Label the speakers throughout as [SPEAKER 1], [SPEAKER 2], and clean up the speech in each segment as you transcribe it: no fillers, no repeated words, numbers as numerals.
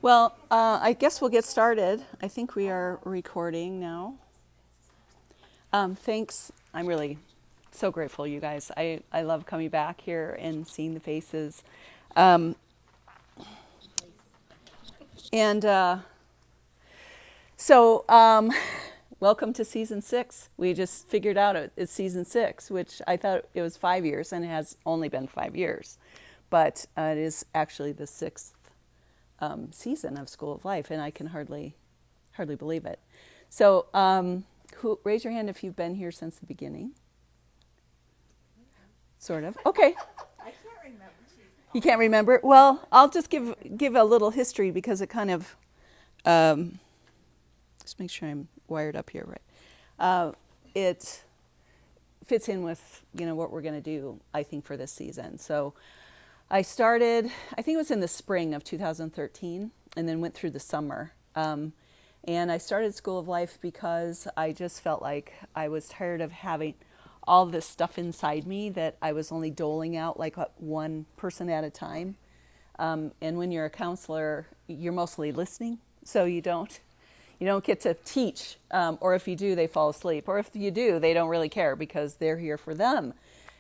[SPEAKER 1] Well, I guess we'll get started. I think we are recording now. Thanks. I'm really so grateful, you guys. I love coming back here and seeing the faces. Um, and so, welcome to season 6. We just figured out it's season 6, which I thought it was 5 years, and it has only been 5 years. But it is actually the sixth season of School of Life, and I can hardly believe it. So, raise your hand if you've been here since the beginning. Sort of. Okay.
[SPEAKER 2] I can't remember.
[SPEAKER 1] You can't remember? Well, I'll just give a little history because it kind of just make sure I'm wired up here right. It fits in with what we're going to do, I think, for this season. So I started, I think it was in the spring of 2013, and then went through the summer. And I started School of Life because I just felt like I was tired of having all this stuff inside me that I was only doling out like one person at a time. And when you're a counselor, you're mostly listening, so you don't get to teach, or if you do, they fall asleep, or if you do, they don't really care because they're here for them.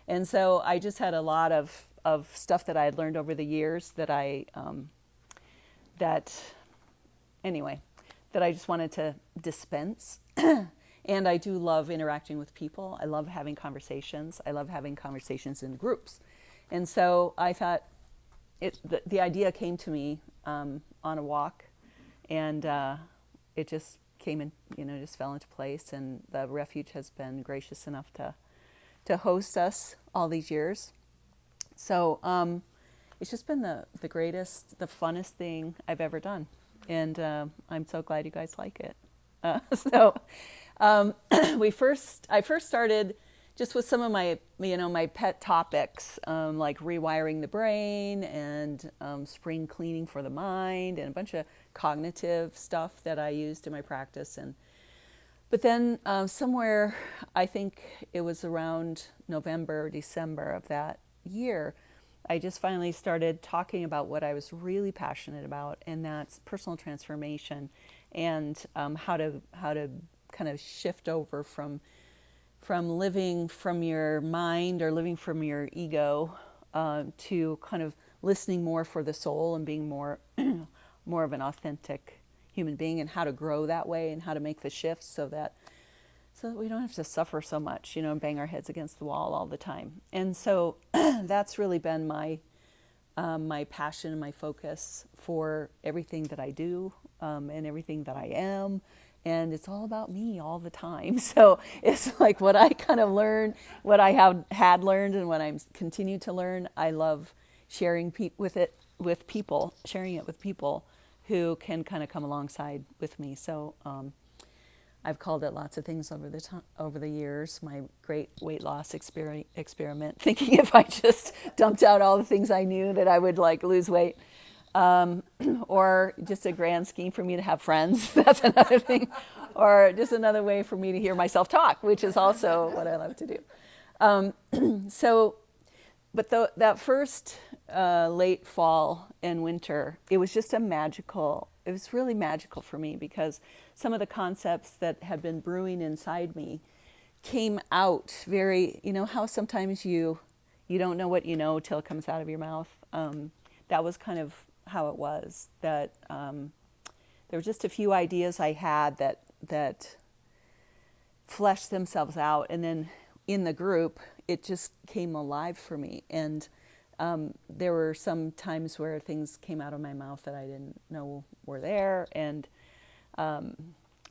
[SPEAKER 1] And so I just had a lot of stuff that I had learned over the years that anyway, that I just wanted to dispense. And I do love interacting with people. I love having conversations. I love having conversations in groups. And so I thought the idea came to me on a walk, and it just came in, just fell into place. And the refuge has been gracious enough to host us all these years. So it's just been the greatest, the funnest thing I've ever done. And I'm so glad you guys like it. So I first started just with some of my, my pet topics, like rewiring the brain and spring cleaning for the mind and a bunch of cognitive stuff that I used in my practice. But then somewhere, I think it was around November or December of that year, I just finally started talking about what I was really passionate about, and that's personal transformation and how to kind of shift over from living from your mind or living from your ego to kind of listening more for the soul and being more more of an authentic human being, and how to grow that way and how to make the shifts so that we don't have to suffer so much, and bang our heads against the wall all the time. And so that's really been my passion and my focus for everything that I do, and everything that I am. And it's all about me all the time. So it's like what I kind of learned, what I had learned, and what I'm continue to learn. I love sharing sharing it with people who can kind of come alongside with me. So I've called it lots of things over the years. My great weight loss experiment, thinking if I just dumped out all the things I knew that I would like lose weight, or just a grand scheme for me to have friends. That's another thing, or just another way for me to hear myself talk, which is also what I love to do. But that first late fall and winter, it was just it was really magical for me, because some of the concepts that had been brewing inside me came out very, how sometimes you don't know what you know till it comes out of your mouth. That was kind of how it was, that there were just a few ideas I had that fleshed themselves out, and then in the group, it just came alive for me. And there were some times where things came out of my mouth that I didn't know were there. And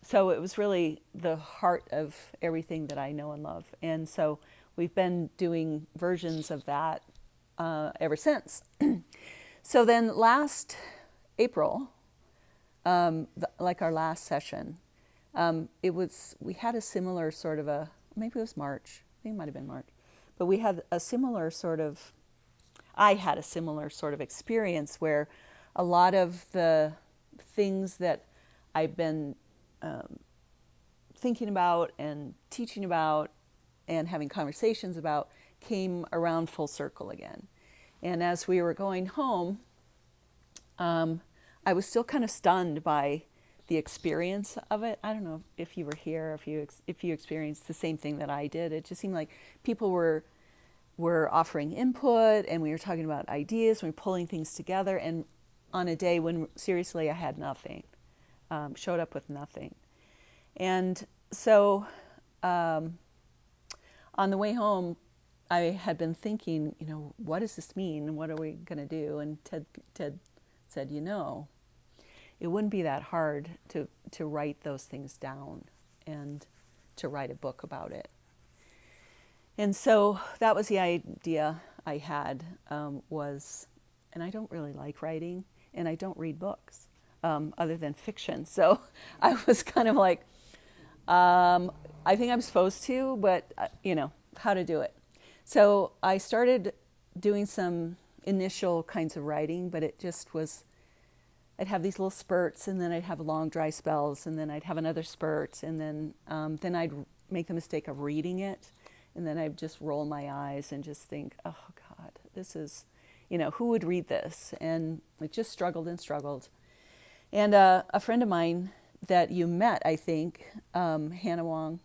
[SPEAKER 1] so it was really the heart of everything that I know and love. And so we've been doing versions of that ever since. So then last April, like our last session, we had a similar sort of maybe it was March, I think it might have been March, but we had I had a similar sort of experience where a lot of the things that I've been thinking about and teaching about and having conversations about came around full circle again. And as we were going home, I was still kind of stunned by the experience of it. I don't know if you were here, if you experienced the same thing that I did. It just seemed like people were offering input, and we were talking about ideas, we were pulling things together, and on a day when seriously I had nothing, showed up with nothing. And so on the way home, I had been thinking, what does this mean? What are we going to do? And Ted said, it wouldn't be that hard to write those things down and to write a book about it. And so that was the idea I had, and I don't really like writing, and I don't read books other than fiction. So I was kind of like, I think I'm supposed to, but how to do it. So I started doing some initial kinds of writing, but it just was, I'd have these little spurts, and then I'd have long dry spells, and then I'd have another spurt, and then I'd make the mistake of reading it, and then I'd just roll my eyes and just think, oh God, this is, who would read this? And it just struggled and struggled. And a friend of mine that you met, I think, Hannah Wong,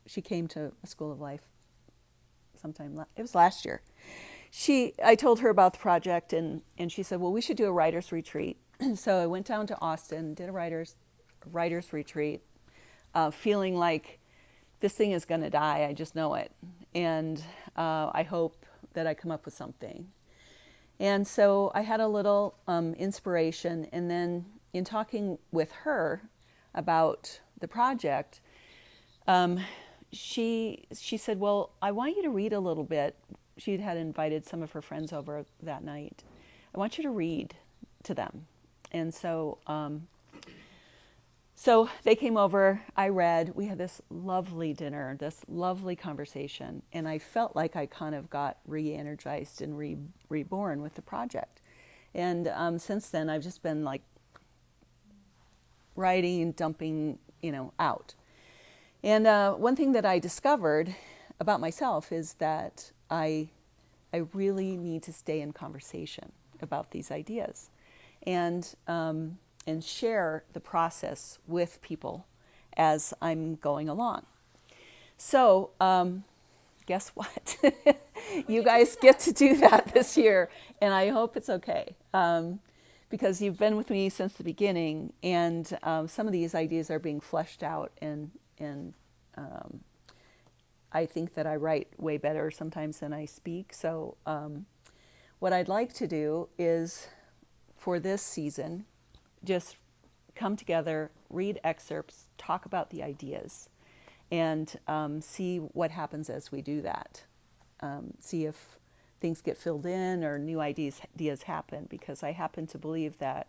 [SPEAKER 1] she came to a School of Life sometime, it was last year. I told her about the project, and she said, well, we should do a writer's retreat. So I went down to Austin, did a writer's retreat, feeling like this thing is going to die. I just know it. And I hope that I come up with something. And so I had a little inspiration. And then in talking with her about the project, she said, well, I want you to read a little bit. She had invited some of her friends over that night. I want you to read to them. And so so they came over, I read, we had this lovely dinner, this lovely conversation, and I felt like I kind of got re-energized and reborn with the project. And since then, I've just been like writing and dumping, out. And one thing that I discovered about myself is that I really need to stay in conversation about these ideas, and share the process with people as I'm going along. So, guess what? You guys get to do that this year, and I hope it's okay, because you've been with me since the beginning, and some of these ideas are being fleshed out, and I think that I write way better sometimes than I speak. So what I'd like to do is, for this season, just come together, read excerpts, talk about the ideas, and see what happens as we do that. See if things get filled in or new ideas happen, because I happen to believe that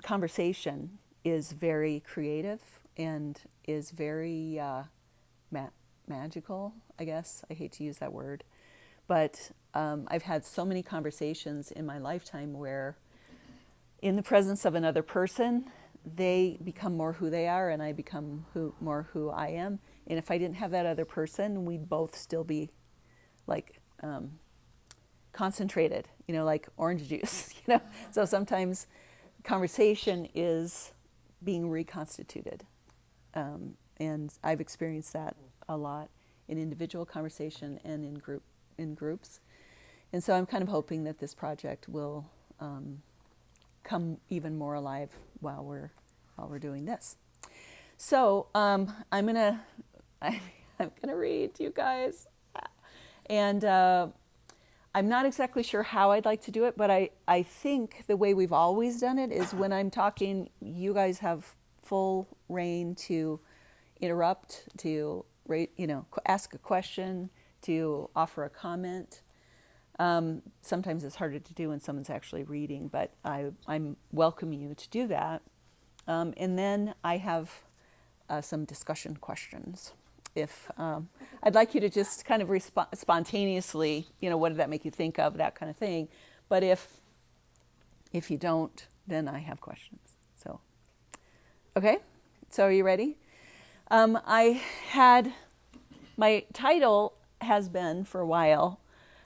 [SPEAKER 1] conversation is very creative and is very magical, I guess. I hate to use that word. But I've had so many conversations in my lifetime where, in the presence of another person, they become more who they are, and I become more who I am. And if I didn't have that other person, we'd both still be like concentrated, like orange juice, So sometimes conversation is being reconstituted. And I've experienced that a lot in individual conversation and in groups. And so I'm kind of hoping that this project will come even more alive while we're doing this. So I'm gonna read to you guys, and I'm not exactly sure how I'd like to do it, but I think the way we've always done it is when I'm talking, you guys have full reign to interrupt, to ask a question, to offer a comment. Sometimes it's harder to do when someone's actually reading, but I'm welcoming you to do that. And then I have some discussion questions. If I'd like you to just kind of respond spontaneously, what did that make you think of, that kind of thing. But if you don't, then I have questions. So, okay. So are you ready? My title has been for a while,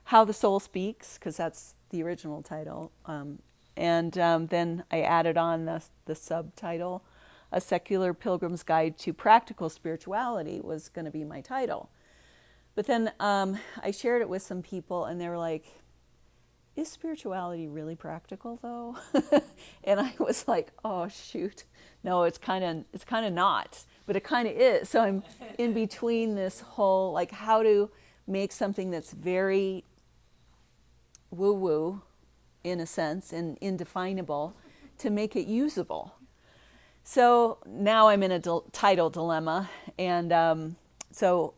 [SPEAKER 1] How the Soul Speaks, because that's the original title. And then I added on the subtitle, A Secular Pilgrim's Guide to Practical Spirituality was going to be my title. But then I shared it with some people, and they were like, is spirituality really practical though? And I was like, oh shoot, no, it's kind of not, but it kind of is. So I'm in between this whole, like, how to make something that's very woo-woo in a sense and indefinable to make it usable. So now I'm in a title dilemma, and so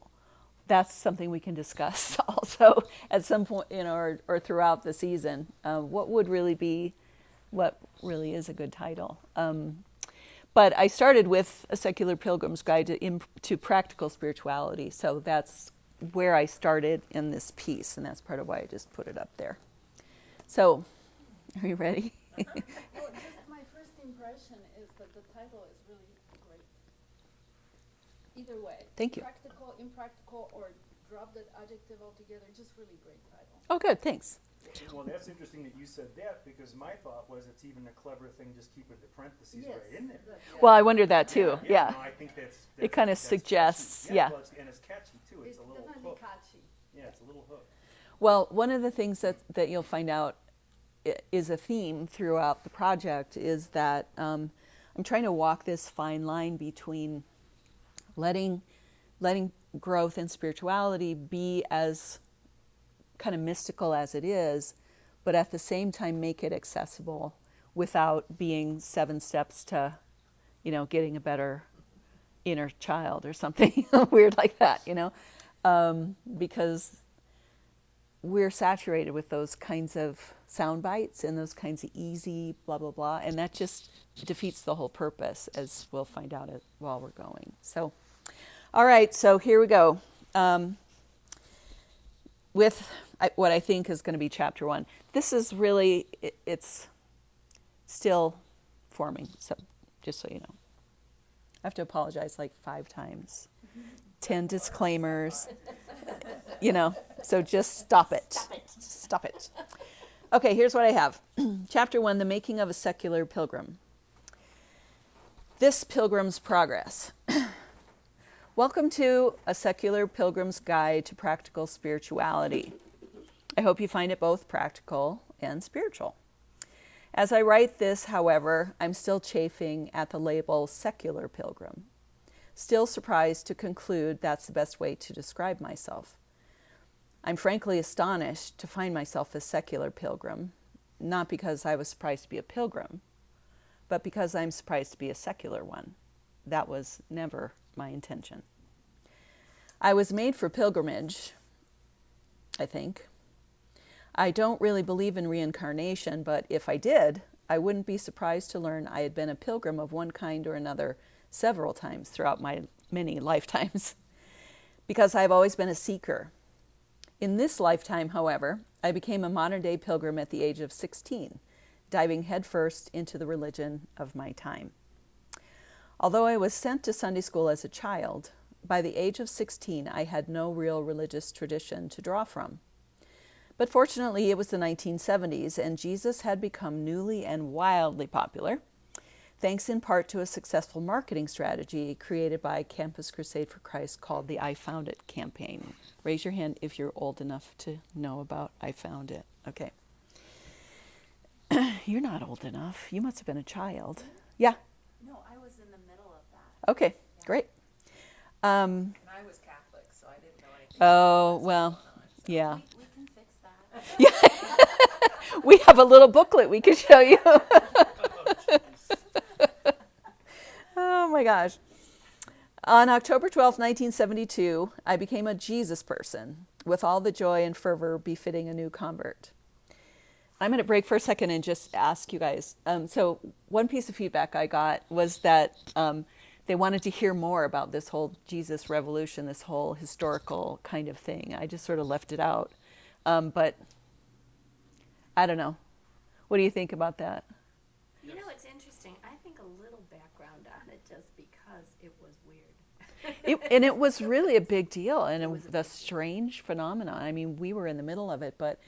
[SPEAKER 1] that's something we can discuss also at some point, or throughout the season. What really is a good title? But I started with A Secular Pilgrim's Guide to Practical Spirituality, so that's where I started in this piece, and that's part of why I just put it up there. So, are you ready?
[SPEAKER 2] Well, just my first impression is that the title is really great. Either way.
[SPEAKER 1] Thank you.
[SPEAKER 2] Practical, impractical, or drop that adjective altogether. Just really great title.
[SPEAKER 1] Oh, good. Thanks.
[SPEAKER 3] Well, that's interesting that you said that, because my thought was it's even a clever thing, just keeping the parentheses right in there.
[SPEAKER 1] Well, I wondered that too. Yeah.
[SPEAKER 3] No, I think that's
[SPEAKER 1] It kind of suggests,
[SPEAKER 3] catchy.
[SPEAKER 1] yeah.
[SPEAKER 3] Well, and it's catchy too. It's a little
[SPEAKER 2] definitely
[SPEAKER 3] hook.
[SPEAKER 2] catchy.
[SPEAKER 3] Yeah, it's a little hook.
[SPEAKER 1] Well, one of the things that you'll find out is a theme throughout the project is that I'm trying to walk this fine line between letting growth and spirituality be as kind of mystical as it is, but at the same time make it accessible without being 7 steps to, getting a better inner child or something weird like that, because we're saturated with those kinds of sound bites and those kinds of easy blah, blah, blah. And that just defeats the whole purpose, as we'll find out while we're going. So, all right, so here we go. With what I think is going to be chapter 1. This is really, it's still forming, so just so you know. I have to apologize like 5 times. 10 disclaimers, so just stop it. Stop it. Okay, here's what I have. Chapter 1, The Making of a Secular Pilgrim. This Pilgrim's Progress. Welcome to A Secular Pilgrim's Guide to Practical Spirituality. I hope you find it both practical and spiritual. As I write this, however, I'm still chafing at the label secular pilgrim. Still surprised to conclude that's the best way to describe myself. I'm frankly astonished to find myself a secular pilgrim, not because I was surprised to be a pilgrim, but because I'm surprised to be a secular one. That was never my intention. I was made for pilgrimage, I think. I don't really believe in reincarnation, but if I did, I wouldn't be surprised to learn I had been a pilgrim of one kind or another several times throughout my many lifetimes, because I've always been a seeker. In this lifetime, however, I became a modern-day pilgrim at the age of 16, diving headfirst into the religion of my time. Although I was sent to Sunday school as a child, by the age of 16, I had no real religious tradition to draw from. But fortunately, it was the 1970s, and Jesus had become newly and wildly popular, thanks in part to a successful marketing strategy created by Campus Crusade for Christ called the I Found It campaign. Raise your hand if you're old enough to know about I Found It. Okay. You're not old enough. You must have been a child. Yeah?
[SPEAKER 4] No, I was in the middle of that.
[SPEAKER 1] Okay, great.
[SPEAKER 4] And I was Catholic, so I didn't know anything.
[SPEAKER 1] Oh, well, yeah.
[SPEAKER 4] We can fix that.
[SPEAKER 1] Yeah. We have a little booklet we can show you. Oh my gosh. On October 12th, 1972, I became a Jesus person with all the joy and fervor befitting a new convert. I'm going to break for a second and just ask you guys. So one piece of feedback I got was that they wanted to hear more about this whole Jesus revolution, this whole historical kind of thing. I just sort of left it out. But I don't know. What do you think about that?
[SPEAKER 4] You know, it's interesting. I think a little background on it just because it was weird.
[SPEAKER 1] And it was really a big deal, and it was a strange phenomenon. I mean, we were in the middle of it, but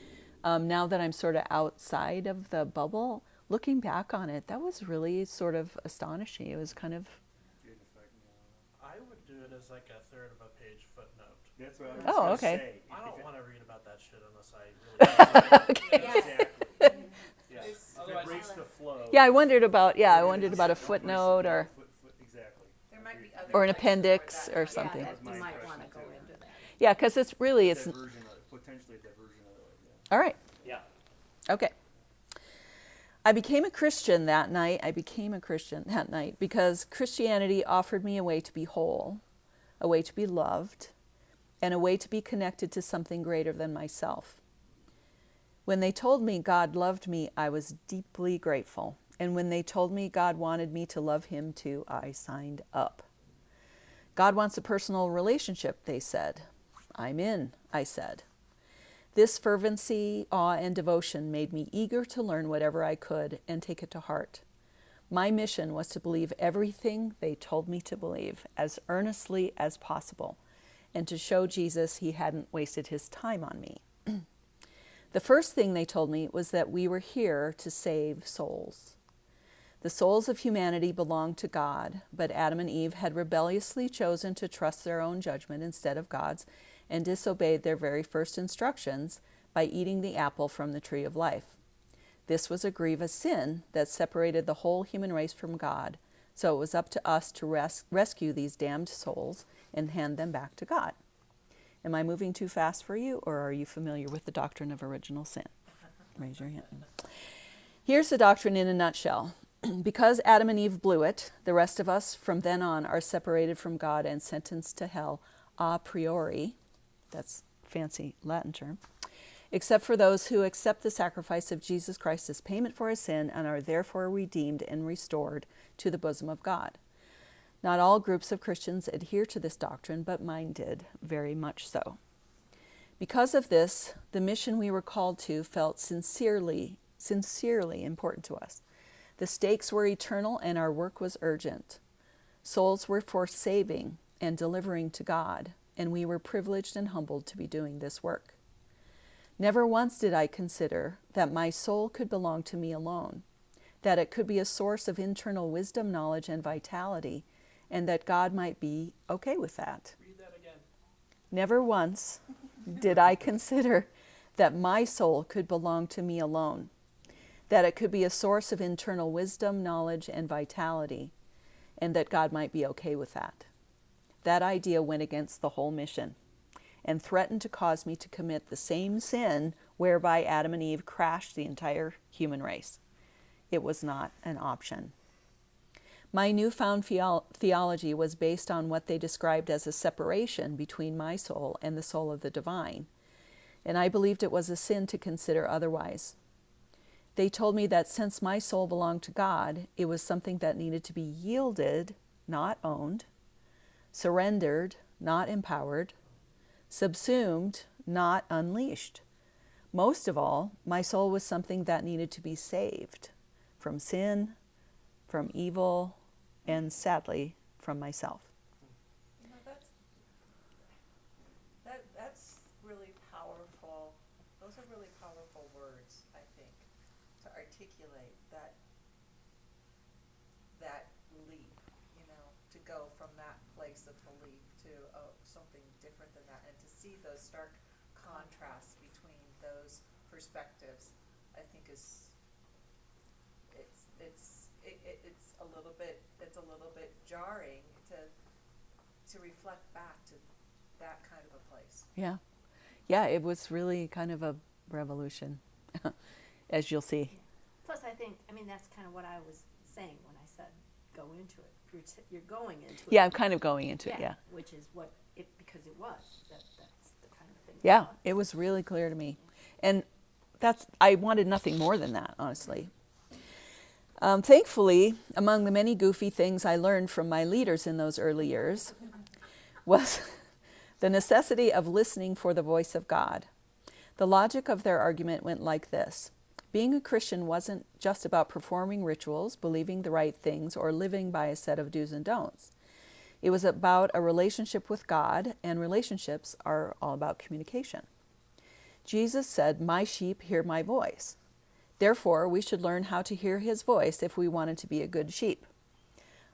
[SPEAKER 1] now that I'm sort of outside of the bubble, looking back on it, that was really sort of astonishing. It was kind of,
[SPEAKER 3] Did affect me,
[SPEAKER 5] I would do it as like a third of a page footnote.
[SPEAKER 3] That's what I was
[SPEAKER 1] Oh,
[SPEAKER 3] gonna
[SPEAKER 1] okay.
[SPEAKER 3] say.
[SPEAKER 5] I
[SPEAKER 3] If
[SPEAKER 5] don't
[SPEAKER 3] it-
[SPEAKER 5] want to read about that shit unless I really.
[SPEAKER 3] Exactly. Yeah. If
[SPEAKER 5] Otherwise-
[SPEAKER 3] it breaks the flow.
[SPEAKER 1] yeah, I wondered about,
[SPEAKER 3] you're
[SPEAKER 1] I
[SPEAKER 3] gonna
[SPEAKER 1] wondered
[SPEAKER 3] just
[SPEAKER 1] about a
[SPEAKER 3] don't waste
[SPEAKER 1] footnote
[SPEAKER 3] it.
[SPEAKER 1] or,
[SPEAKER 3] Exactly.
[SPEAKER 6] There might be
[SPEAKER 3] Agreed.
[SPEAKER 6] other
[SPEAKER 1] or an
[SPEAKER 6] places where
[SPEAKER 1] appendix
[SPEAKER 6] that
[SPEAKER 1] or
[SPEAKER 6] might-
[SPEAKER 1] something.
[SPEAKER 4] Yeah,
[SPEAKER 3] That was my
[SPEAKER 4] you might
[SPEAKER 3] impression
[SPEAKER 4] wanna go
[SPEAKER 3] too.
[SPEAKER 4] into that.
[SPEAKER 1] Yeah, because it's really, it's,
[SPEAKER 3] Diversion of it, potentially a diversion of it, yeah.
[SPEAKER 1] all right,
[SPEAKER 5] Yeah.
[SPEAKER 1] okay. I became a Christian that night because Christianity offered me a way to be whole, a way to be loved, and a way to be connected to something greater than myself. When they told me God loved me, I was deeply grateful. And when they told me God wanted me to love him too, I signed up. God wants a personal relationship, they said. I'm in, I said. This fervency, awe, and devotion made me eager to learn whatever I could and take it to heart. My mission was to believe everything they told me to believe as earnestly as possible and to show Jesus he hadn't wasted his time on me. The first thing they told me was that we were here to save souls. The souls of humanity belonged to God, but Adam and Eve had rebelliously chosen to trust their own judgment instead of God's and disobeyed their very first instructions by eating the apple from the tree of life. This was a grievous sin that separated the whole human race from God, so it was up to us to rescue these damned souls and hand them back to God. Am I moving too fast for you, or are you familiar with the doctrine of original sin? Raise your hand. Here's the doctrine in a nutshell. Because Adam and Eve blew it, the rest of us from then on are separated from God and sentenced to hell a priori. That's a fancy Latin term. Except for those who accept the sacrifice of Jesus Christ as payment for his sin and are therefore redeemed and restored to the bosom of God. Not all groups of Christians adhere to this doctrine, but mine did, very much so. Because of this, the mission we were called to felt sincerely important to us. The stakes were eternal and our work was urgent. Souls were for saving and delivering to God, and we were privileged and humbled to be doing this work. Never once did I consider that my soul could belong to me alone, that it could be a source of internal wisdom, knowledge, and vitality, and that God might be okay with that.
[SPEAKER 5] Read that again.
[SPEAKER 1] Never once did I consider that my soul could belong to me alone, that it could be a source of internal wisdom, knowledge, and vitality, and that God might be okay with that. That idea went against the whole mission and threatened to cause me to commit the same sin whereby Adam and Eve crashed the entire human race. It was not an option. My newfound theology was based on what they described as a separation between my soul and the soul of the divine, and I believed it was a sin to consider otherwise. They told me that since my soul belonged to God, it was something that needed to be yielded, not owned, surrendered, not empowered, subsumed, not unleashed. Most of all, my soul was something that needed to be saved from sin, from evil, and sadly, from myself.
[SPEAKER 6] You know, that's really powerful. Those are really powerful words, I think, to articulate that leap, to go from that place of belief to something different than that, and to see those stark contrasts between those perspectives, I think it's a little bit jarring to reflect back to that kind of a place.
[SPEAKER 1] Yeah, it was really kind of a revolution, as you'll see.
[SPEAKER 4] Plus, that's kind of what I was saying when I said go into it. You're going into it.
[SPEAKER 1] Yeah, I'm kind of going into it, yeah.
[SPEAKER 4] Which is what because it was. That's the kind of thing.
[SPEAKER 1] Yeah, it was really clear to me. And I wanted nothing more than that, honestly. Thankfully, among the many goofy things I learned from my leaders in those early years was the necessity of listening for the voice of God. The logic of their argument went like this. Being a Christian wasn't just about performing rituals, believing the right things, or living by a set of do's and don'ts. It was about a relationship with God, and relationships are all about communication. Jesus said, "My sheep hear my voice." Therefore, we should learn how to hear his voice if we wanted to be a good sheep.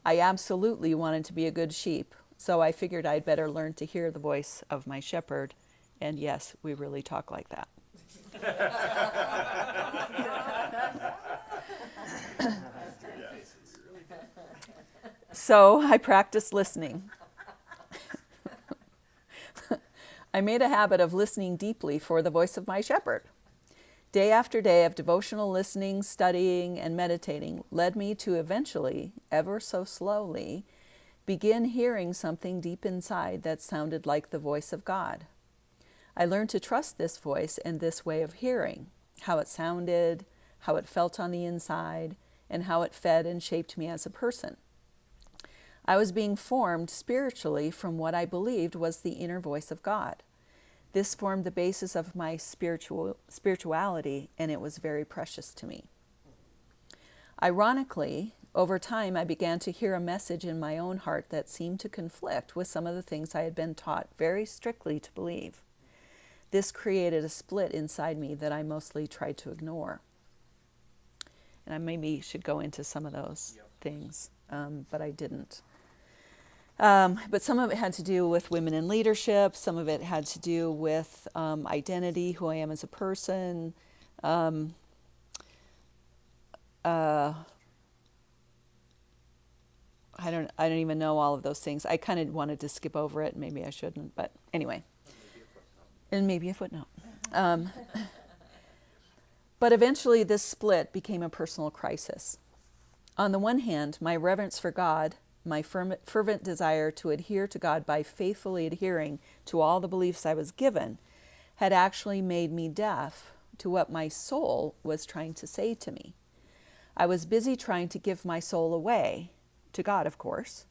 [SPEAKER 1] I absolutely wanted to be a good sheep, so I figured I'd better learn to hear the voice of my shepherd. And yes, we really talk like that. So I practiced listening. I made a habit of listening deeply for the voice of my shepherd. Day after day of devotional listening, studying, and meditating led me to eventually, ever so slowly, begin hearing something deep inside that sounded like the voice of God. I learned to trust this voice and this way of hearing, how it sounded, how it felt on the inside, and how it fed and shaped me as a person. I was being formed spiritually from what I believed was the inner voice of God. This formed the basis of my spirituality, and it was very precious to me. Ironically, over time, I began to hear a message in my own heart that seemed to conflict with some of the things I had been taught very strictly to believe. This created a split inside me that I mostly tried to ignore. And I maybe should go into some of those things, but I didn't. But some of it had to do with women in leadership. Some of it had to do with identity, who I am as a person. I don't even know all of those things. I kind of wanted to skip over it. Maybe I shouldn't. But anyway. And maybe a footnote. But eventually this split became a personal crisis. On the one hand, my reverence for God, my fervent desire to adhere to God by faithfully adhering to all the beliefs I was given, had actually made me deaf to what my soul was trying to say to me. I was busy trying to give my soul away, to God of course,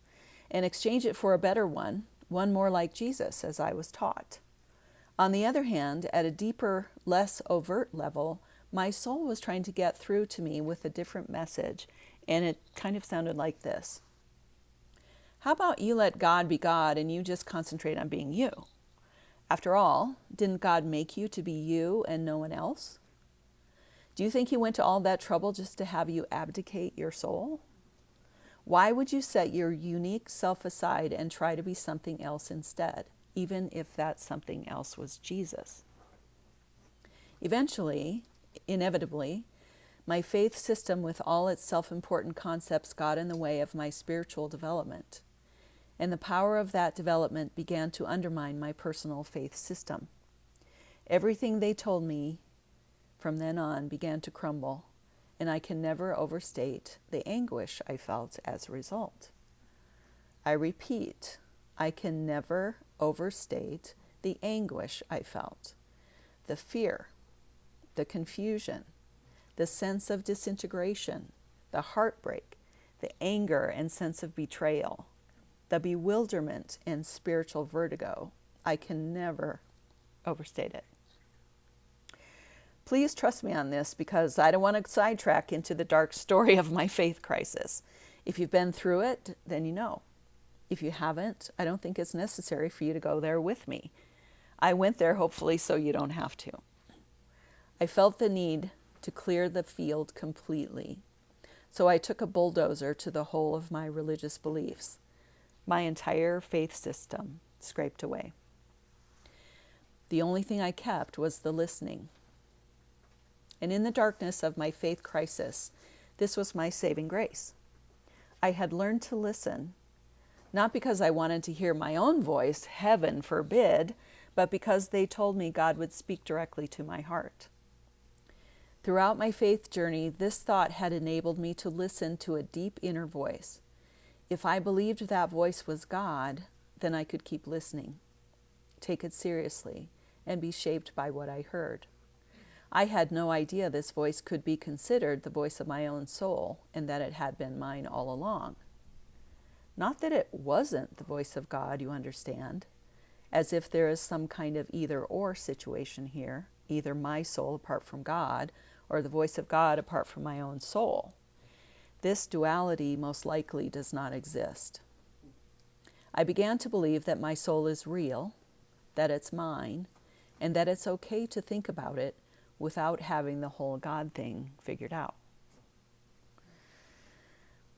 [SPEAKER 1] and exchange it for a better one more like Jesus, as I was taught. On the other hand, at a deeper, less overt level, my soul was trying to get through to me with a different message, and it kind of sounded like this. How about you let God be God and you just concentrate on being you? After all, didn't God make you to be you and no one else? Do you think he went to all that trouble just to have you abdicate your soul? Why would you set your unique self aside and try to be something else instead, even if that something else was Jesus? Eventually, inevitably, my faith system with all its self-important concepts got in the way of my spiritual development, and the power of that development began to undermine my personal faith system. Everything they told me from then on began to crumble, and I can never overstate the anguish I felt as a result. I repeat, I can never overstate the anguish I felt, the fear, the confusion, the sense of disintegration, the heartbreak, the anger and sense of betrayal, the bewilderment and spiritual vertigo. I can never overstate it. Please trust me on this because I don't want to sidetrack into the dark story of my faith crisis. If you've been through it, then you know. If you haven't, I don't think it's necessary for you to go there with me. I went there hopefully so you don't have to. I felt the need to clear the field completely. So I took a bulldozer to the whole of my religious beliefs. My entire faith system scraped away. The only thing I kept was the listening. And in the darkness of my faith crisis, this was my saving grace. I had learned to listen, not because I wanted to hear my own voice, heaven forbid, but because they told me God would speak directly to my heart. Throughout my faith journey, this thought had enabled me to listen to a deep inner voice. If I believed that voice was God, then I could keep listening, take it seriously, and be shaped by what I heard. I had no idea this voice could be considered the voice of my own soul, and that it had been mine all along. Not that it wasn't the voice of God, you understand, as if there is some kind of either-or situation here, either my soul apart from God, or the voice of God apart from my own soul. This duality most likely does not exist. I began to believe that my soul is real, that it's mine, and that it's okay to think about it without having the whole God thing figured out.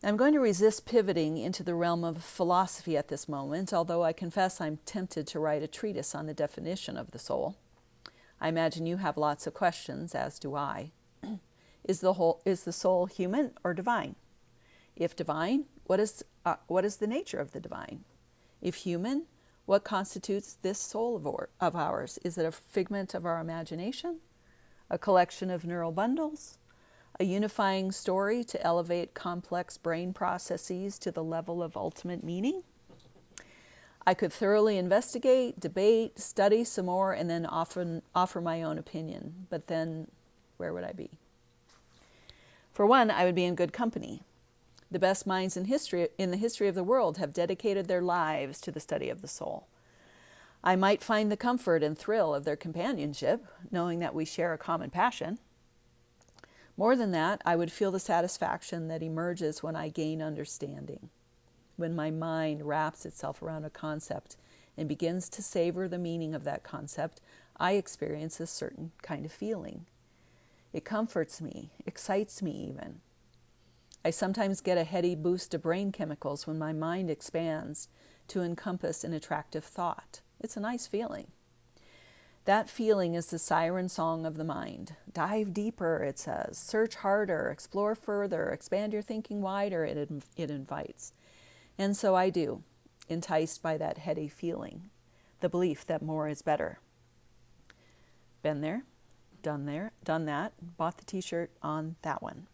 [SPEAKER 1] I'm going to resist pivoting into the realm of philosophy at this moment, although I confess I'm tempted to write a treatise on the definition of the soul. I imagine you have lots of questions, as do I. Is the soul human or divine? If divine, what is the nature of the divine? If human, what constitutes this soul of ours? Is it a figment of our imagination? A collection of neural bundles? A unifying story to elevate complex brain processes to the level of ultimate meaning? I could thoroughly investigate, debate, study some more, and then offer my own opinion. But then, where would I be? For one, I would be in good company. The best minds in the history of the world have dedicated their lives to the study of the soul. I might find the comfort and thrill of their companionship, knowing that we share a common passion. More than that, I would feel the satisfaction that emerges when I gain understanding, when my mind wraps itself around a concept and begins to savor the meaning of that concept. I experience a certain kind of feeling. It comforts me, excites me even. I sometimes get a heady boost of brain chemicals when my mind expands to encompass an attractive thought. It's a nice feeling. That feeling is the siren song of the mind. Dive deeper, it says. Search harder, explore further, expand your thinking wider, it invites. And so I do, enticed by that heady feeling, the belief that more is better. Been there, done that, bought the t-shirt on that one.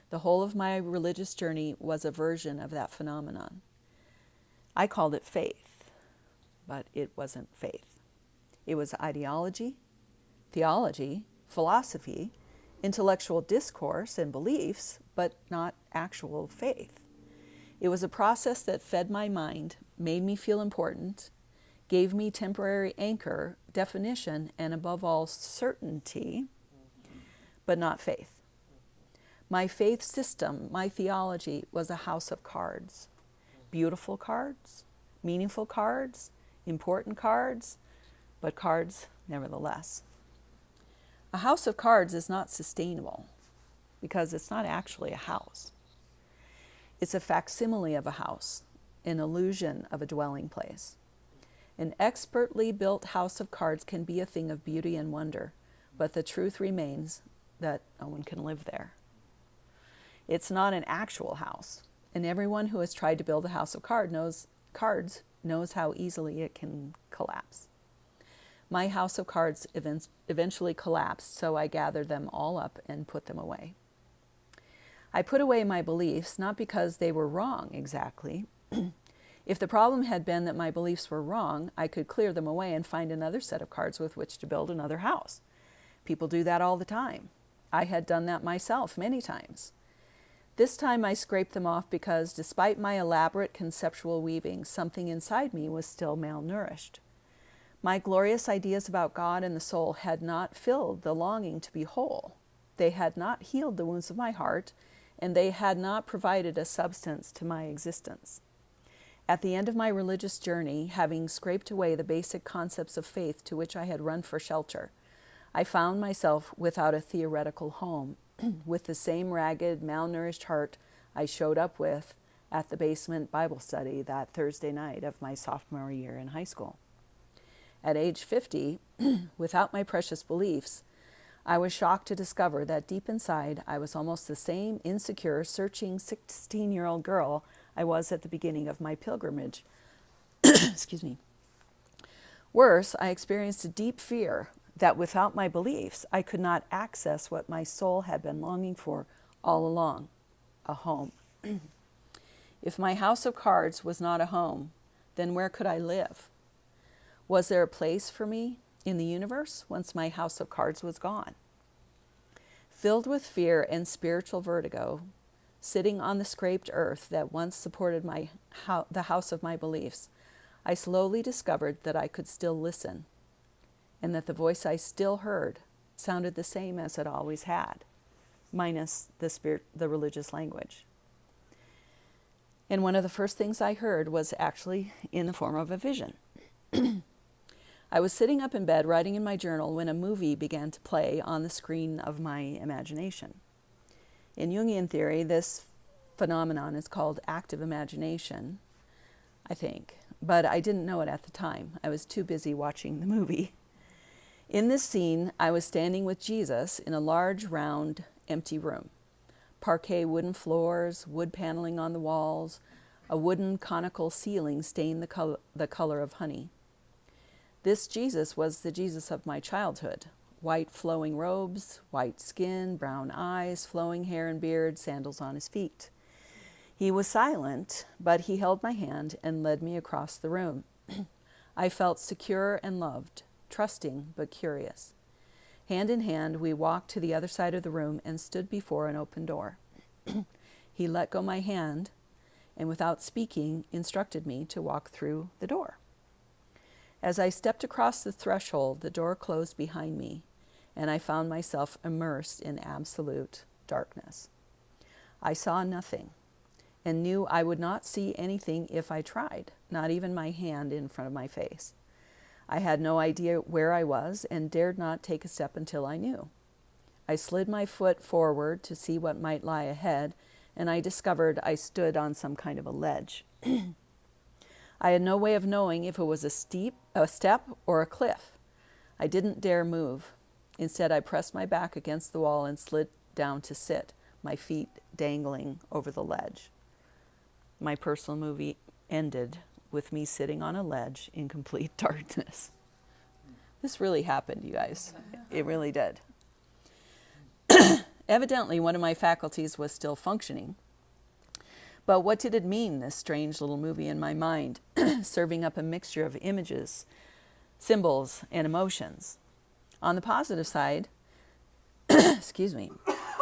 [SPEAKER 1] The whole of my religious journey was a version of that phenomenon. I called it faith, but it wasn't faith. It was ideology, theology, philosophy, intellectual discourse and beliefs, but not actual faith. It was a process that fed my mind, made me feel important, gave me temporary anchor, definition, and above all, certainty, but not faith. My faith system, my theology, was a house of cards. Beautiful cards, meaningful cards, important cards, but cards nevertheless. A house of cards is not sustainable because it's not actually a house. It's a facsimile of a house, an illusion of a dwelling place. An expertly built house of cards can be a thing of beauty and wonder, but the truth remains that no one can live there. It's not an actual house, and everyone who has tried to build a house of cards knows how easily it can collapse. My house of cards eventually collapsed, so I gathered them all up and put them away. I put away my beliefs, not because they were wrong exactly. If the problem had been that my beliefs were wrong, I could clear them away and find another set of cards with which to build another house. People do that all the time. I had done that myself many times. This time I scraped them off because, despite my elaborate conceptual weaving, something inside me was still malnourished. My glorious ideas about God and the soul had not filled the longing to be whole. They had not healed the wounds of my heart, and they had not provided a substance to my existence. At the end of my religious journey, having scraped away the basic concepts of faith to which I had run for shelter, I found myself without a theoretical home, with the same ragged, malnourished heart I showed up with at the basement Bible study that Thursday night of my sophomore year in high school. At age 50, without my precious beliefs, I was shocked to discover that deep inside I was almost the same insecure, searching 16-year-old girl I was at the beginning of my pilgrimage. Excuse me. Worse, I experienced a deep fear that without my beliefs, I could not access what my soul had been longing for all along, a home. If my house of cards was not a home, then where could I live? Was there a place for me in the universe once my house of cards was gone? Filled with fear and spiritual vertigo, sitting on the scraped earth that once supported the house of my beliefs, I slowly discovered that I could still listen, and that the voice I still heard sounded the same as it always had, minus the religious language. And one of the first things I heard was actually in the form of a vision. I was sitting up in bed writing in my journal when a movie began to play on the screen of my imagination. In Jungian theory, this phenomenon is called active imagination, I think, but I didn't know it at the time. I was too busy watching the movie. In this scene, I was standing with Jesus in a large, round, empty room. Parquet wooden floors, wood paneling on the walls, a wooden conical ceiling stained the color of honey. This Jesus was the Jesus of my childhood. White flowing robes, white skin, brown eyes, flowing hair and beard, sandals on his feet. He was silent, but he held my hand and led me across the room. I felt secure and loved, trusting but curious. Hand in hand, we walked to the other side of the room and stood before an open door. He let go my hand and without speaking, instructed me to walk through the door. As I stepped across the threshold, the door closed behind me, and I found myself immersed in absolute darkness. I saw nothing, and knew I would not see anything if I tried, not even my hand in front of my face. I had no idea where I was and dared not take a step until I knew. I slid my foot forward to see what might lie ahead, and I discovered I stood on some kind of a ledge. I had no way of knowing if it was a step or a cliff. I didn't dare move. Instead, I pressed my back against the wall and slid down to sit, my feet dangling over the ledge. My personal movie ended with me sitting on a ledge in complete darkness. This really happened, you guys. It really did. Evidently, one of my faculties was still functioning. But what did it mean, this strange little movie in my mind, serving up a mixture of images, symbols, and emotions? On the positive side, excuse me,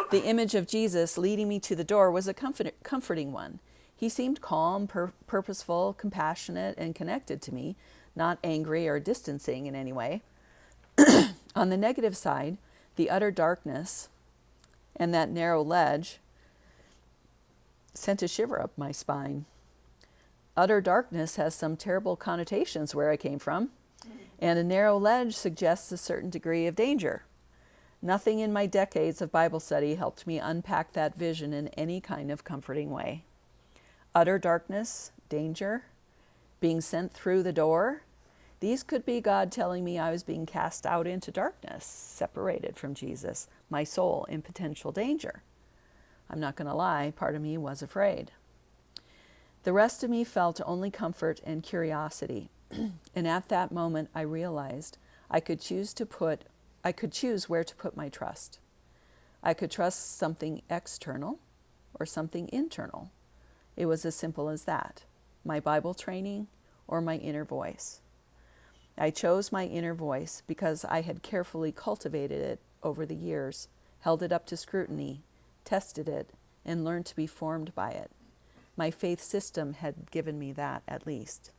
[SPEAKER 1] the image of Jesus leading me to the door was a comforting one. He seemed calm, purposeful, compassionate, and connected to me, not angry or distancing in any way. On the negative side, the utter darkness and that narrow ledge sent a shiver up my spine. Utter darkness has some terrible connotations where I came from, and a narrow ledge suggests a certain degree of danger. Nothing in my decades of Bible study helped me unpack that vision in any kind of comforting way. Utter darkness, danger, being sent through the door, these could be God telling me I was being cast out into darkness, separated from Jesus, my soul in potential danger. I'm not going to lie, part of me was afraid. The rest of me felt only comfort and curiosity. And at that moment, I realized I could choose where to put my trust. I could trust something external or something internal. It was as simple as that. My Bible training or my inner voice. I chose my inner voice because I had carefully cultivated it over the years, held it up to scrutiny, tested it, and learned to be formed by it. My faith system had given me that, at least.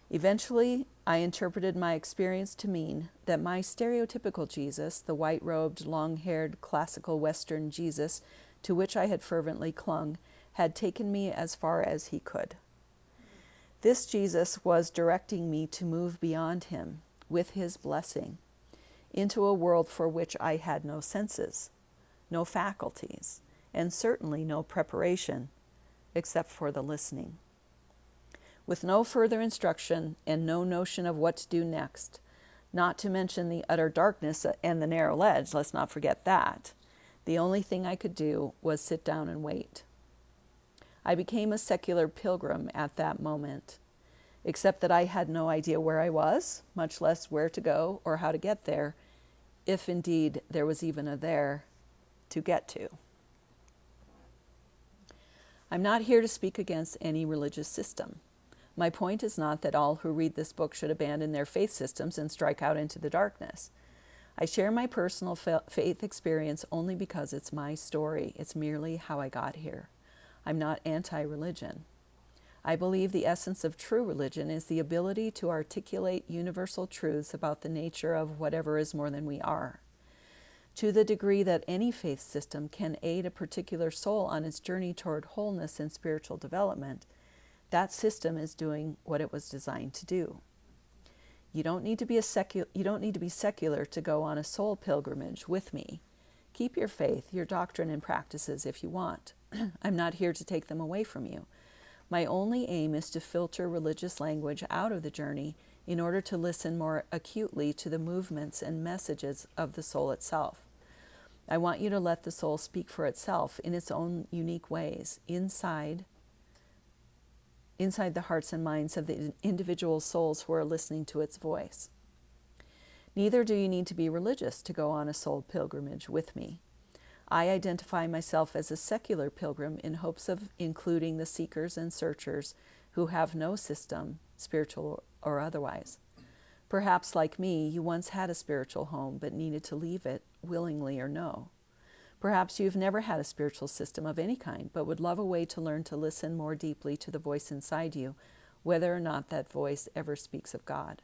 [SPEAKER 1] Eventually, I interpreted my experience to mean that my stereotypical Jesus, the white-robed, long-haired, classical Western Jesus to which I had fervently clung, had taken me as far as he could. This Jesus was directing me to move beyond him, with his blessing, into a world for which I had no senses, no faculties, and certainly no preparation, except for the listening. With no further instruction and no notion of what to do next, not to mention the utter darkness and the narrow ledge, let's not forget that, the only thing I could do was sit down and wait. I became a secular pilgrim at that moment, except that I had no idea where I was, much less where to go or how to get there, if indeed there was even a there to get to. I'm not here to speak against any religious system. My point is not that all who read this book should abandon their faith systems and strike out into the darkness. I share my personal faith experience only because it's my story. It's merely how I got here. I'm not anti-religion. I believe the essence of true religion is the ability to articulate universal truths about the nature of whatever is more than we are. To the degree that any faith system can aid a particular soul on its journey toward wholeness and spiritual development, that system is doing what it was designed to do. You don't need to be secular to go on a soul pilgrimage with me. Keep your faith, your doctrine and practices if you want. I'm not here to take them away from you. My only aim is to filter religious language out of the journey in order to listen more acutely to the movements and messages of the soul itself. I want you to let the soul speak for itself in its own unique ways, inside the hearts and minds of the individual souls who are listening to its voice. Neither do you need to be religious to go on a soul pilgrimage with me. I identify myself as a secular pilgrim in hopes of including the seekers and searchers who have no system, spiritual or otherwise. Perhaps, like me, you once had a spiritual home but needed to leave it, willingly or no. Perhaps you've never had a spiritual system of any kind, but would love a way to learn to listen more deeply to the voice inside you, whether or not that voice ever speaks of God.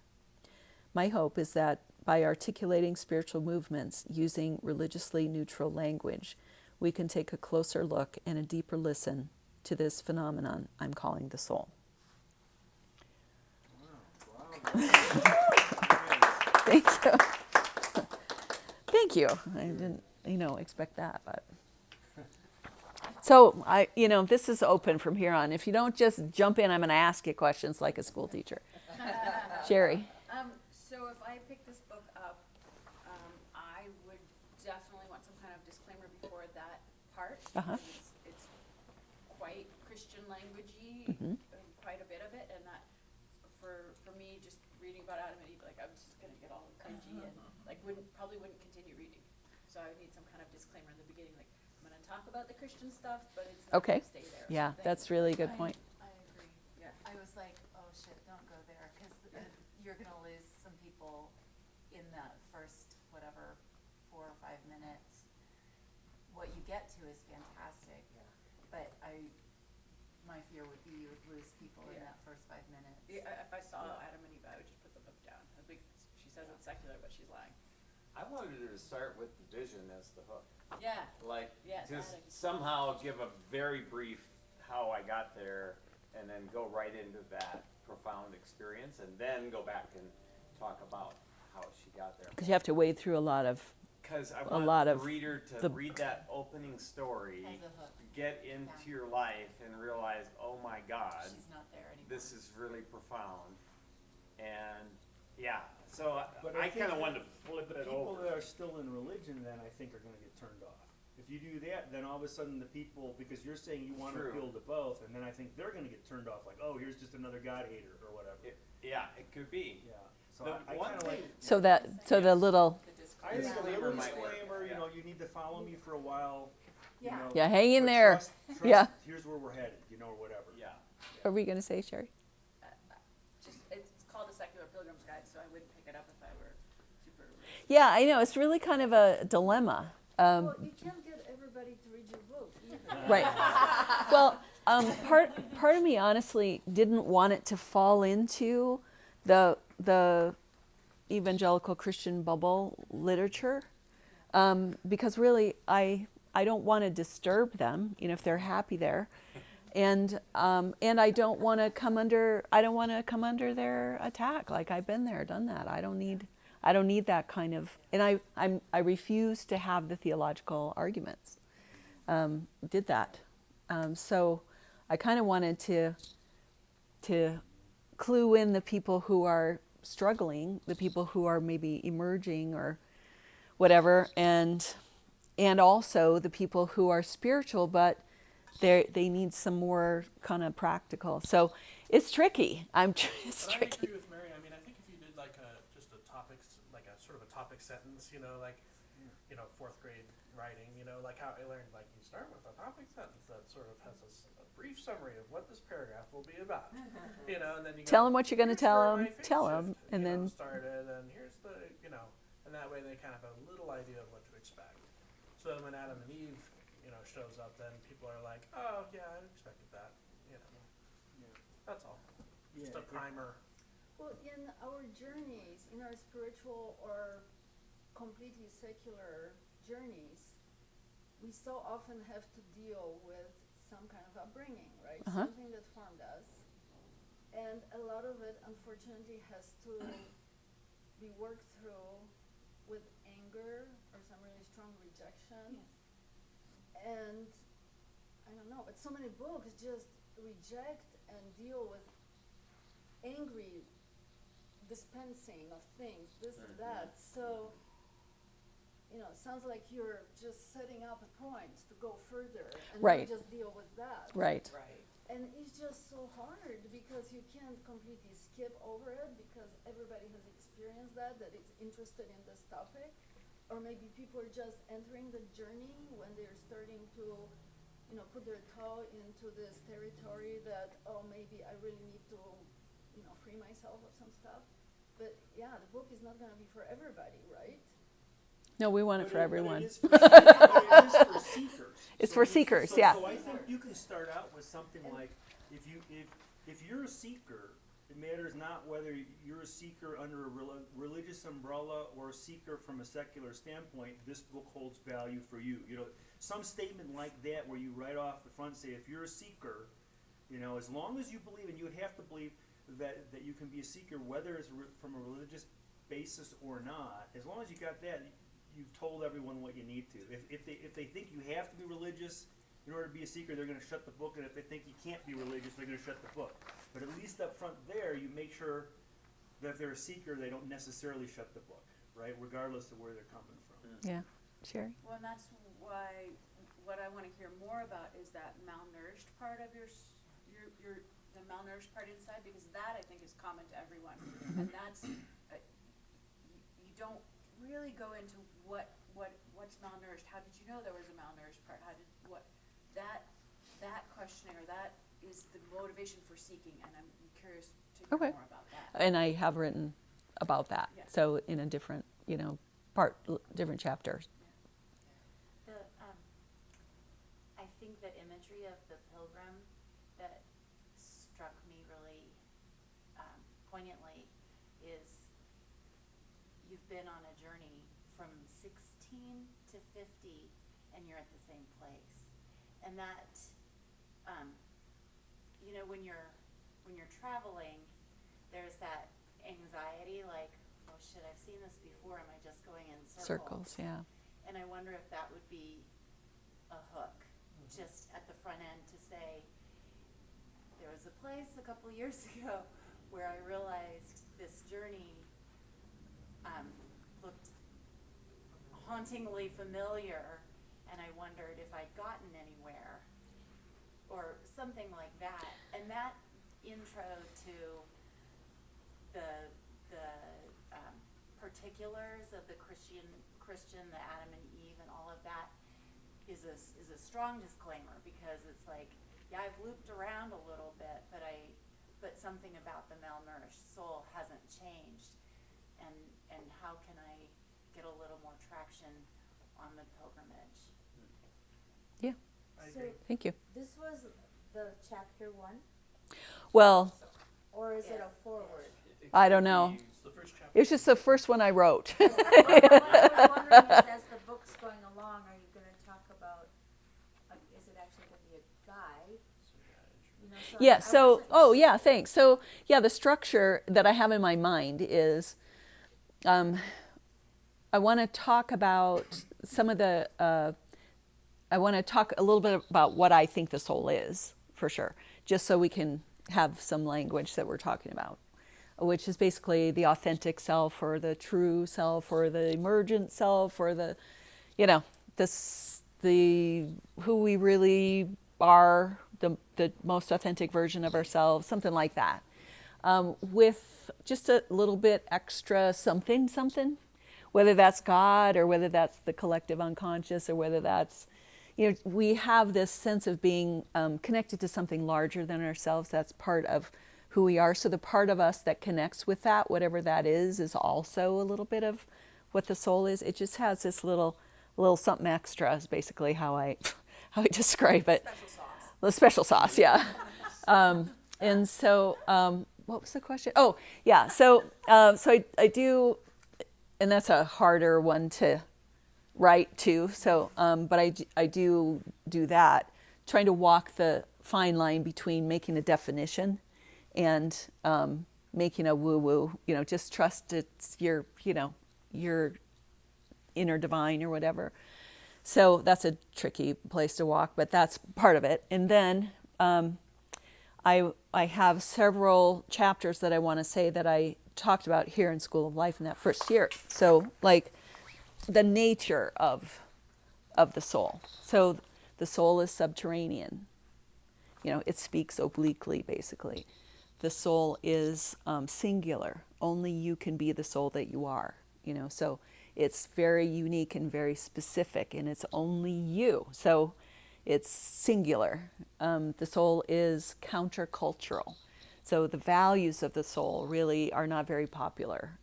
[SPEAKER 1] My hope is that by articulating spiritual movements using religiously neutral language, we can take a closer look and a deeper listen to this phenomenon I'm calling the soul.
[SPEAKER 3] Wow.
[SPEAKER 1] Thank you. Thank you. I didn't, expect that, but. So this is open from here on. If you don't just jump in, I'm going to ask you questions like a school teacher. Sherry.
[SPEAKER 2] So if I pick this book up, I would definitely want some kind of disclaimer before that part.
[SPEAKER 1] Uh-huh.
[SPEAKER 2] It's quite Christian languagey,
[SPEAKER 1] Mhm.
[SPEAKER 2] quite a bit of it, and that for me, just reading about Adam and Eve, like I'm just gonna get all cringy and probably wouldn't continue reading. So I would need some kind of disclaimer in the beginning, like I'm gonna talk about the Christian stuff, but it's not
[SPEAKER 1] Okay.
[SPEAKER 2] gonna stay there.
[SPEAKER 1] Yeah,
[SPEAKER 2] something.
[SPEAKER 1] that's really a good point.
[SPEAKER 7] I agree.
[SPEAKER 2] Yeah.
[SPEAKER 7] I was like, oh shit, don't go there, because you're gonna lose some people in that first, 4 or 5 minutes. What you get to is fantastic, but my fear would be you would lose people in that first 5 minutes.
[SPEAKER 2] Yeah, if I saw Adam and Eve, I would just put the book down. She says it's secular, but she's lying.
[SPEAKER 8] I wanted her to start with the vision as the hook.
[SPEAKER 2] Yeah.
[SPEAKER 8] Just somehow give a very brief how I got there, and then go right into that profound experience, and then go back and talk about how she got there.
[SPEAKER 1] Because you have to wade through a lot of.
[SPEAKER 8] Because I
[SPEAKER 1] a
[SPEAKER 8] want
[SPEAKER 1] lot
[SPEAKER 8] the
[SPEAKER 1] of
[SPEAKER 8] reader to
[SPEAKER 1] the-
[SPEAKER 8] read that opening story,
[SPEAKER 7] As a hook.
[SPEAKER 8] get into your life, and realize, oh my God,
[SPEAKER 7] She's not there anymore.
[SPEAKER 8] this is really profound. And so
[SPEAKER 3] But
[SPEAKER 8] I
[SPEAKER 3] I
[SPEAKER 8] kind of
[SPEAKER 3] think
[SPEAKER 8] wanted to flip it
[SPEAKER 3] People
[SPEAKER 8] over.
[SPEAKER 3] that are still in religion, then I think are going to get turned off. If you do that, then all of a sudden the people, because you're saying you want to
[SPEAKER 8] True.
[SPEAKER 3] appeal to both, and then I think they're going to get turned off, like, oh, here's just another God hater or whatever.
[SPEAKER 8] It could be.
[SPEAKER 3] Yeah. So
[SPEAKER 8] The
[SPEAKER 3] I
[SPEAKER 8] one
[SPEAKER 3] kind of
[SPEAKER 8] thing-
[SPEAKER 3] like.
[SPEAKER 1] So the little.
[SPEAKER 3] I think a
[SPEAKER 8] Disclaimer
[SPEAKER 3] little
[SPEAKER 8] might work,
[SPEAKER 3] disclaimer.
[SPEAKER 8] yeah.
[SPEAKER 3] You need to follow me for a while. you
[SPEAKER 7] Yeah.
[SPEAKER 3] know,
[SPEAKER 1] Yeah, hang in
[SPEAKER 3] but
[SPEAKER 1] there.
[SPEAKER 3] Trust,
[SPEAKER 1] Yeah.
[SPEAKER 3] Here's where we're headed, or whatever.
[SPEAKER 8] Yeah.
[SPEAKER 1] Are we going to say, Sherry?
[SPEAKER 2] It's called a secular pilgrim's guide, so I wouldn't pick it up if I were super religious.
[SPEAKER 1] Yeah, I know. It's really kind of a dilemma.
[SPEAKER 2] Well, you can't get everybody to read your book either.
[SPEAKER 1] Right. Well, part of me honestly didn't want it to fall into the evangelical Christian bubble literature, because really I don't want to disturb them, if they're happy there, and I don't want to come under their attack. Like I've been there, done that. I don't need that kind of, and I refuse to have the theological arguments. Did that. So I kind of wanted to clue in the people who are struggling, the people who are maybe emerging or whatever, and also the people who are spiritual, but they need some more kind of practical. So it's tricky. It's
[SPEAKER 5] But I
[SPEAKER 1] tricky.
[SPEAKER 5] agree with Mary. I mean, I think if you did like just a topic, like a sort of a topic sentence, fourth grade writing, like how I learned, like you start with a topic sentence that sort of has a brief summary of what this paragraph will be about, and then you
[SPEAKER 1] Tell
[SPEAKER 5] go,
[SPEAKER 1] them what you're going to
[SPEAKER 5] "Here's
[SPEAKER 1] tell
[SPEAKER 5] where
[SPEAKER 1] them.
[SPEAKER 5] my faith
[SPEAKER 1] Tell
[SPEAKER 5] shift,
[SPEAKER 1] them, and then
[SPEAKER 5] started, and here's the, and that way they kind of have a little idea of what to expect. So when Adam and Eve, shows up, then people are like, oh yeah, I expected that, That's all. Just a primer.
[SPEAKER 2] Well, in our journeys, in our spiritual or completely secular journeys, we so often have to deal with some kind of upbringing, right?
[SPEAKER 1] Uh-huh.
[SPEAKER 2] Something that formed us. And a lot of it, unfortunately, has to
[SPEAKER 9] be worked through with anger or some really strong rejection. And I don't know, but so many books just reject and deal with angry dispensing of things, this and that. So, you know, it sounds like you're just setting up a point to go further and
[SPEAKER 1] Right.
[SPEAKER 9] not just deal with that.
[SPEAKER 1] Right.
[SPEAKER 6] Right.
[SPEAKER 9] And it's just so hard because you can't completely skip over it because everybody has experienced that is interested in this topic. Or maybe people are just entering the journey when they're starting to, you know, put their toe into this territory that, oh, maybe I really need to, you know, free myself of some stuff. But yeah, the book is not going to be for everybody, right?
[SPEAKER 1] No, we want it for
[SPEAKER 3] But
[SPEAKER 1] everyone.
[SPEAKER 3] it is for seekers.
[SPEAKER 1] It's for seekers,
[SPEAKER 3] so,
[SPEAKER 1] yeah.
[SPEAKER 3] So I think you can start out with something like, if you're a seeker, it matters not whether you're a seeker under a religious umbrella or a seeker from a secular standpoint. This book holds value for you. You know, some statement like that where you right off the front say, if you're a seeker, you know, as long as you believe, and you would have to believe that you can be a seeker, whether it's from a religious basis or not. As long as you got that, you've told everyone what you need to. If they think you have to be religious in order to be a seeker, they're going to shut the book. And if they think you can't be religious, they're going to shut the book. But at least up front there, you make sure that if they're a seeker, they don't necessarily shut the book, right? Regardless of where they're coming from.
[SPEAKER 1] Yeah. Sherry?
[SPEAKER 2] Well, and that's why what I want to hear more about is that malnourished part of your the malnourished part inside, because that I think is common to everyone, and that's you don't really go into what's malnourished. How did you know there was a malnourished part? That questioning, or that is the motivation for seeking, and I'm curious to hear more about that.
[SPEAKER 1] And I have written about that.
[SPEAKER 2] Yeah.
[SPEAKER 1] So in a different, different chapters.
[SPEAKER 7] The, I think the imagery of the pilgrim that struck me really poignantly is you've been on a journey from 16 to 50 and you're at the same place. And that, when you're traveling, there's that anxiety, like, oh shit, I've seen this before. Am I just going in circles?
[SPEAKER 1] Yeah.
[SPEAKER 7] And I wonder if that would be a hook, just at the front end, to say, there was a place a couple years ago where I realized this journey looked hauntingly familiar, and I wondered if I'd gotten anywhere, or something like that. And that intro to the particulars of the Christian, the Adam and Eve, and all of that is a strong disclaimer, because it's like, yeah, I've looped around a little bit, but something about the malnourished soul hasn't changed, and how can I get a little more traction on the pilgrimage?
[SPEAKER 1] Yeah.
[SPEAKER 6] I
[SPEAKER 10] So
[SPEAKER 6] agree.
[SPEAKER 1] Thank you.
[SPEAKER 10] this was the chapter 1,
[SPEAKER 1] Well,
[SPEAKER 10] or is it a forward?
[SPEAKER 1] I don't know.
[SPEAKER 5] It's the first chapter.
[SPEAKER 1] It was just the first one I wrote.
[SPEAKER 10] Well, I was wondering is, as the book's going along, are you going to talk about, is it actually going to be a guide? You know, so
[SPEAKER 1] Yeah,
[SPEAKER 10] I
[SPEAKER 1] so,
[SPEAKER 10] wasn't-
[SPEAKER 1] thanks. So, yeah, the structure that I have in my mind is I want to talk about some of the, I want to talk a little bit about what I think the soul is, for sure, just so we can have some language that we're talking about, which is basically the authentic self, or the true self, or the emergent self, or the, who we really are, the most authentic version of ourselves, something like that, with just a little bit extra something, whether that's God, or whether that's the collective unconscious, or whether that's, we have this sense of being connected to something larger than ourselves. That's part of who we are. So the part of us that connects with that, whatever that is also a little bit of what the soul is. It just has this little something extra, is basically how I describe it.
[SPEAKER 6] Special sauce.
[SPEAKER 1] The special sauce, yeah. And so, what was the question? Oh, yeah. So I do, and that's a harder one to write too. So, but I do that, trying to walk the fine line between making a definition and making a woo-woo, just trust it's your, your inner divine or whatever. So that's a tricky place to walk, but that's part of it. And then I have several chapters that I want to say that I talked about here in School of Life in that first year. So like the nature of the soul. So the soul is subterranean. It speaks obliquely, basically. The soul is singular. Only you can be the soul that you are. So it's very unique and very specific, and it's only you. So it's singular. The soul is countercultural. So the values of the soul really are not very popular,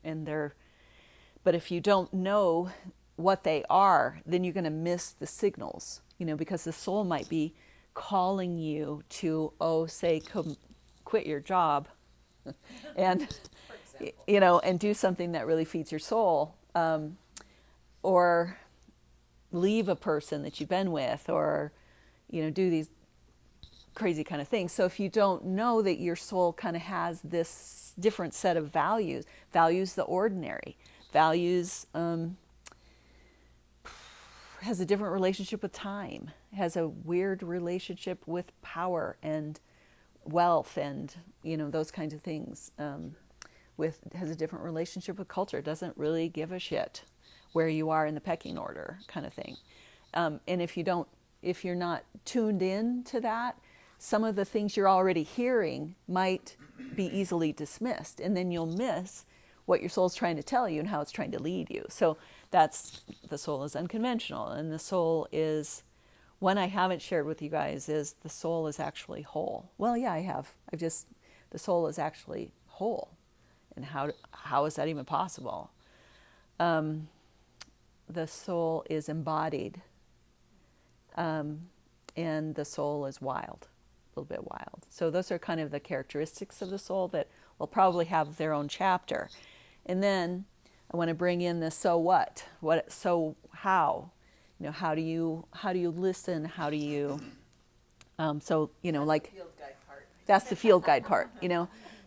[SPEAKER 1] but if you don't know what they are, then you're going to miss the signals, because the soul might be calling you to, quit your job and, and do something that really feeds your soul, or leave a person that you've been with, or, do these crazy kind of things. So if you don't know that your soul kind of has this different set of values the ordinary, values, has a different relationship with time, has a weird relationship with power and wealth and, those kinds of things, has a different relationship with culture, doesn't really give a shit where you are in the pecking order kind of thing. And if you're not tuned in to that, some of the things you're already hearing might be easily dismissed, and then you'll miss what your soul's trying to tell you and how it's trying to lead you. So that's, the soul is unconventional, and the soul is, one I haven't shared with you guys is the soul is actually whole. Well, yeah, I have. The soul is actually whole. And how is that even possible? The soul is embodied, and the soul is wild, a little bit wild. So those are kind of the characteristics of the soul that will probably have their own chapter. And then I want to bring in the so what, so how, how do you listen? How do you,
[SPEAKER 6] That's
[SPEAKER 1] like
[SPEAKER 6] the field guide part.
[SPEAKER 1] that's the field guide part,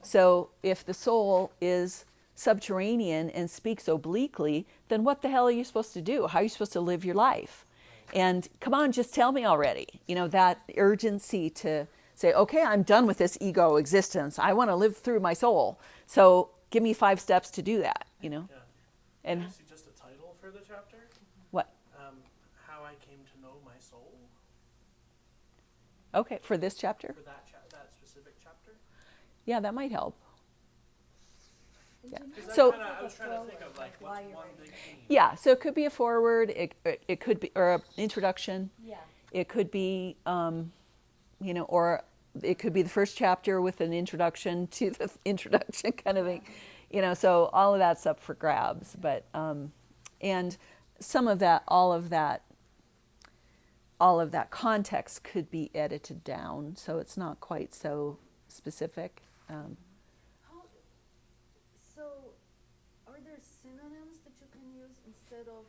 [SPEAKER 1] So if the soul is subterranean and speaks obliquely, then what the hell are you supposed to do? How are you supposed to live your life? And come on, just tell me already. That urgency to say, okay, I'm done with this ego existence. I want to live through my soul. So give me 5 steps to do that,
[SPEAKER 5] Yeah.
[SPEAKER 1] And
[SPEAKER 5] Can I see just a title for the chapter?
[SPEAKER 1] what?
[SPEAKER 5] How I came to know my soul.
[SPEAKER 1] Okay, for this chapter?
[SPEAKER 5] For that specific chapter.
[SPEAKER 1] Yeah, that might help. Yeah.
[SPEAKER 5] Because
[SPEAKER 1] So
[SPEAKER 5] I was trying to think of like what's one big theme.
[SPEAKER 1] yeah, so it could be a foreword, it could be, or an introduction.
[SPEAKER 10] Yeah.
[SPEAKER 1] It could be, or it could be the first chapter with an introduction to the introduction kind of thing. So all of that's up for grabs. But, and some of that, all of that context could be edited down, so it's not quite so specific.
[SPEAKER 9] So, are there synonyms that you can use instead of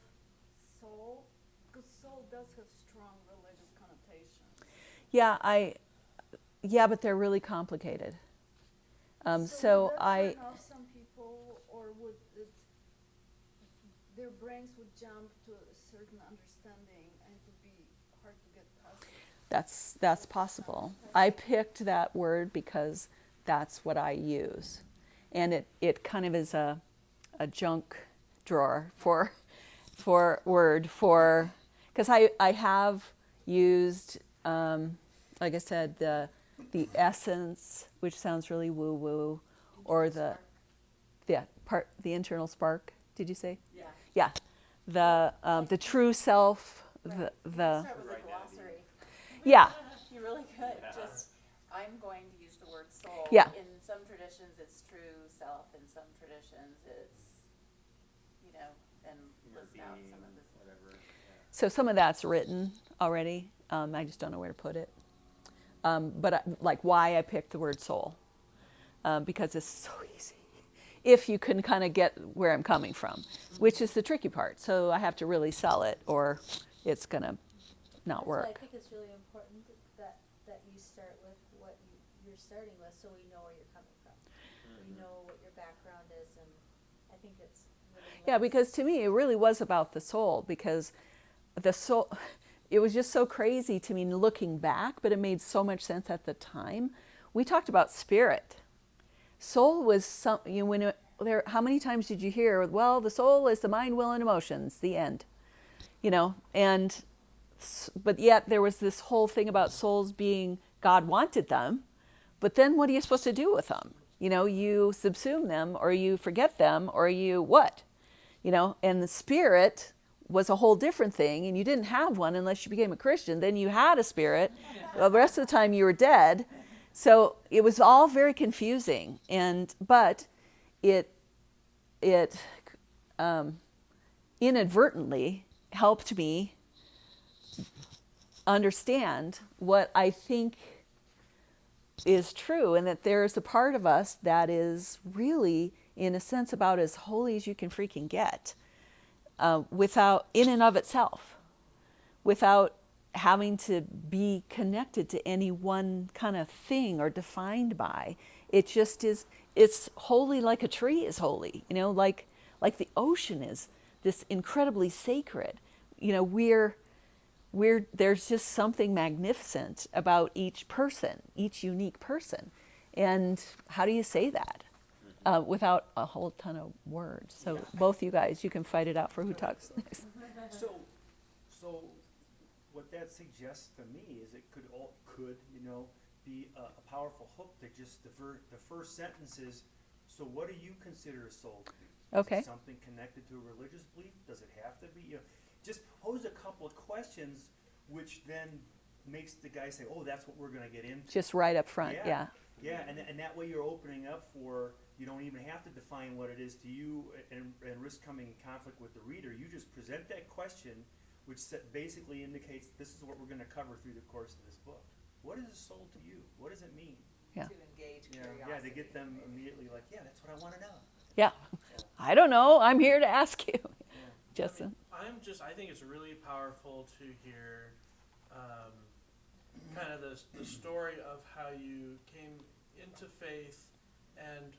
[SPEAKER 9] soul? Because soul does have strong religious connotations.
[SPEAKER 1] Yeah, but they're really complicated. So
[SPEAKER 9] would that turn off some people, or would their brains would jump to a certain understanding and it would be hard to get past it?
[SPEAKER 1] That's possible. I picked that word because that's what I use, and it kind of is a junk drawer for word for, because I have used, like I said, the essence, which sounds really woo woo, or the internal spark. Did you say?
[SPEAKER 6] Yeah.
[SPEAKER 1] Yeah, the true self.
[SPEAKER 6] Right.
[SPEAKER 1] The
[SPEAKER 6] Start with a glossary.
[SPEAKER 1] yeah.
[SPEAKER 6] You really could. Just, I'm going to use the word soul.
[SPEAKER 1] Yeah.
[SPEAKER 6] In some traditions, it's true self. In some traditions, it's, and list out some of this.
[SPEAKER 8] Whatever. Yeah.
[SPEAKER 1] So some of that's written already. I just don't know where to put it. But like why I picked the word soul, because it's so easy. If you can kind of get where I'm coming from, which is the tricky part. So I have to really sell it, or it's gonna not
[SPEAKER 10] That's why I
[SPEAKER 1] work.
[SPEAKER 10] think it's really important that that you start with what you're starting with, so we know where you're coming from. We know what your background is, and I think it's really nice.
[SPEAKER 1] Yeah, because to me, it really was about the soul, because the soul, it was just so crazy to me looking back, but it made so much sense at the time. We talked about spirit. Soul was some, how many times did you hear, well, the soul is the mind, will, and emotions, the end, but yet there was this whole thing about souls being, God wanted them, but then what are you supposed to do with them? You subsume them, or you forget them, or you what? And the spirit was a whole different thing, and you didn't have one unless you became a Christian. Then you had a spirit. Well, the rest of the time you were dead. So it was all very confusing, but it inadvertently helped me understand what I think is true, and that there's a part of us that is really, in a sense, about as holy as you can freaking get, without, in and of itself, without having to be connected to any one kind of thing or defined by. It just is, it's holy like a tree is holy, like the ocean is this incredibly sacred. There's just something magnificent about each person, each unique person. And how do you say that without a whole ton of words? So both you guys, you can fight it out for who talks next.
[SPEAKER 3] So what that suggests to me is it could be a powerful hook that just the first sentence is, so what do you consider a soul to be?
[SPEAKER 1] Okay.
[SPEAKER 3] Is it something connected to a religious belief? Does it have to be? Just pose a couple of questions, which then makes the guy say, oh, that's what we're going to get into.
[SPEAKER 1] Just right up front, yeah.
[SPEAKER 3] Yeah, and that way you're opening up for, you don't even have to define what it is to you and risk coming in conflict with the reader. You just present that question, which basically indicates this is what we're going to cover through the course of this book. What is a soul to you? What does it mean?
[SPEAKER 1] Yeah.
[SPEAKER 6] To engage curiosity.
[SPEAKER 3] Yeah, to get them immediately like, yeah, that's what I want to know.
[SPEAKER 1] Yeah. I don't know. I'm here to ask you. Justin?
[SPEAKER 5] I think it's really powerful to hear kind of the story of how you came into faith and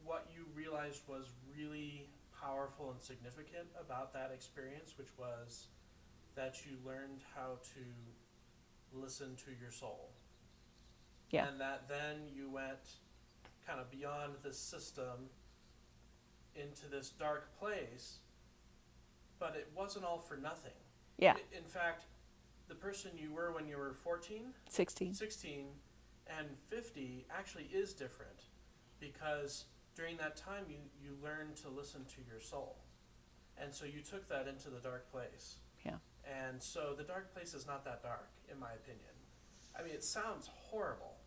[SPEAKER 5] what you realized was really powerful and significant about that experience, which was that you learned how to listen to your soul.
[SPEAKER 1] Yeah.
[SPEAKER 5] And that then you went kind of beyond this system into this dark place, but it wasn't all for nothing.
[SPEAKER 1] Yeah.
[SPEAKER 5] In fact, the person you were when you were 14,
[SPEAKER 1] 16
[SPEAKER 5] and 50 actually is different, because during that time you learned to listen to your soul. And so you took that into the dark place.
[SPEAKER 1] Yeah.
[SPEAKER 5] And so the dark place is not that dark, in my opinion. I mean, it sounds horrible,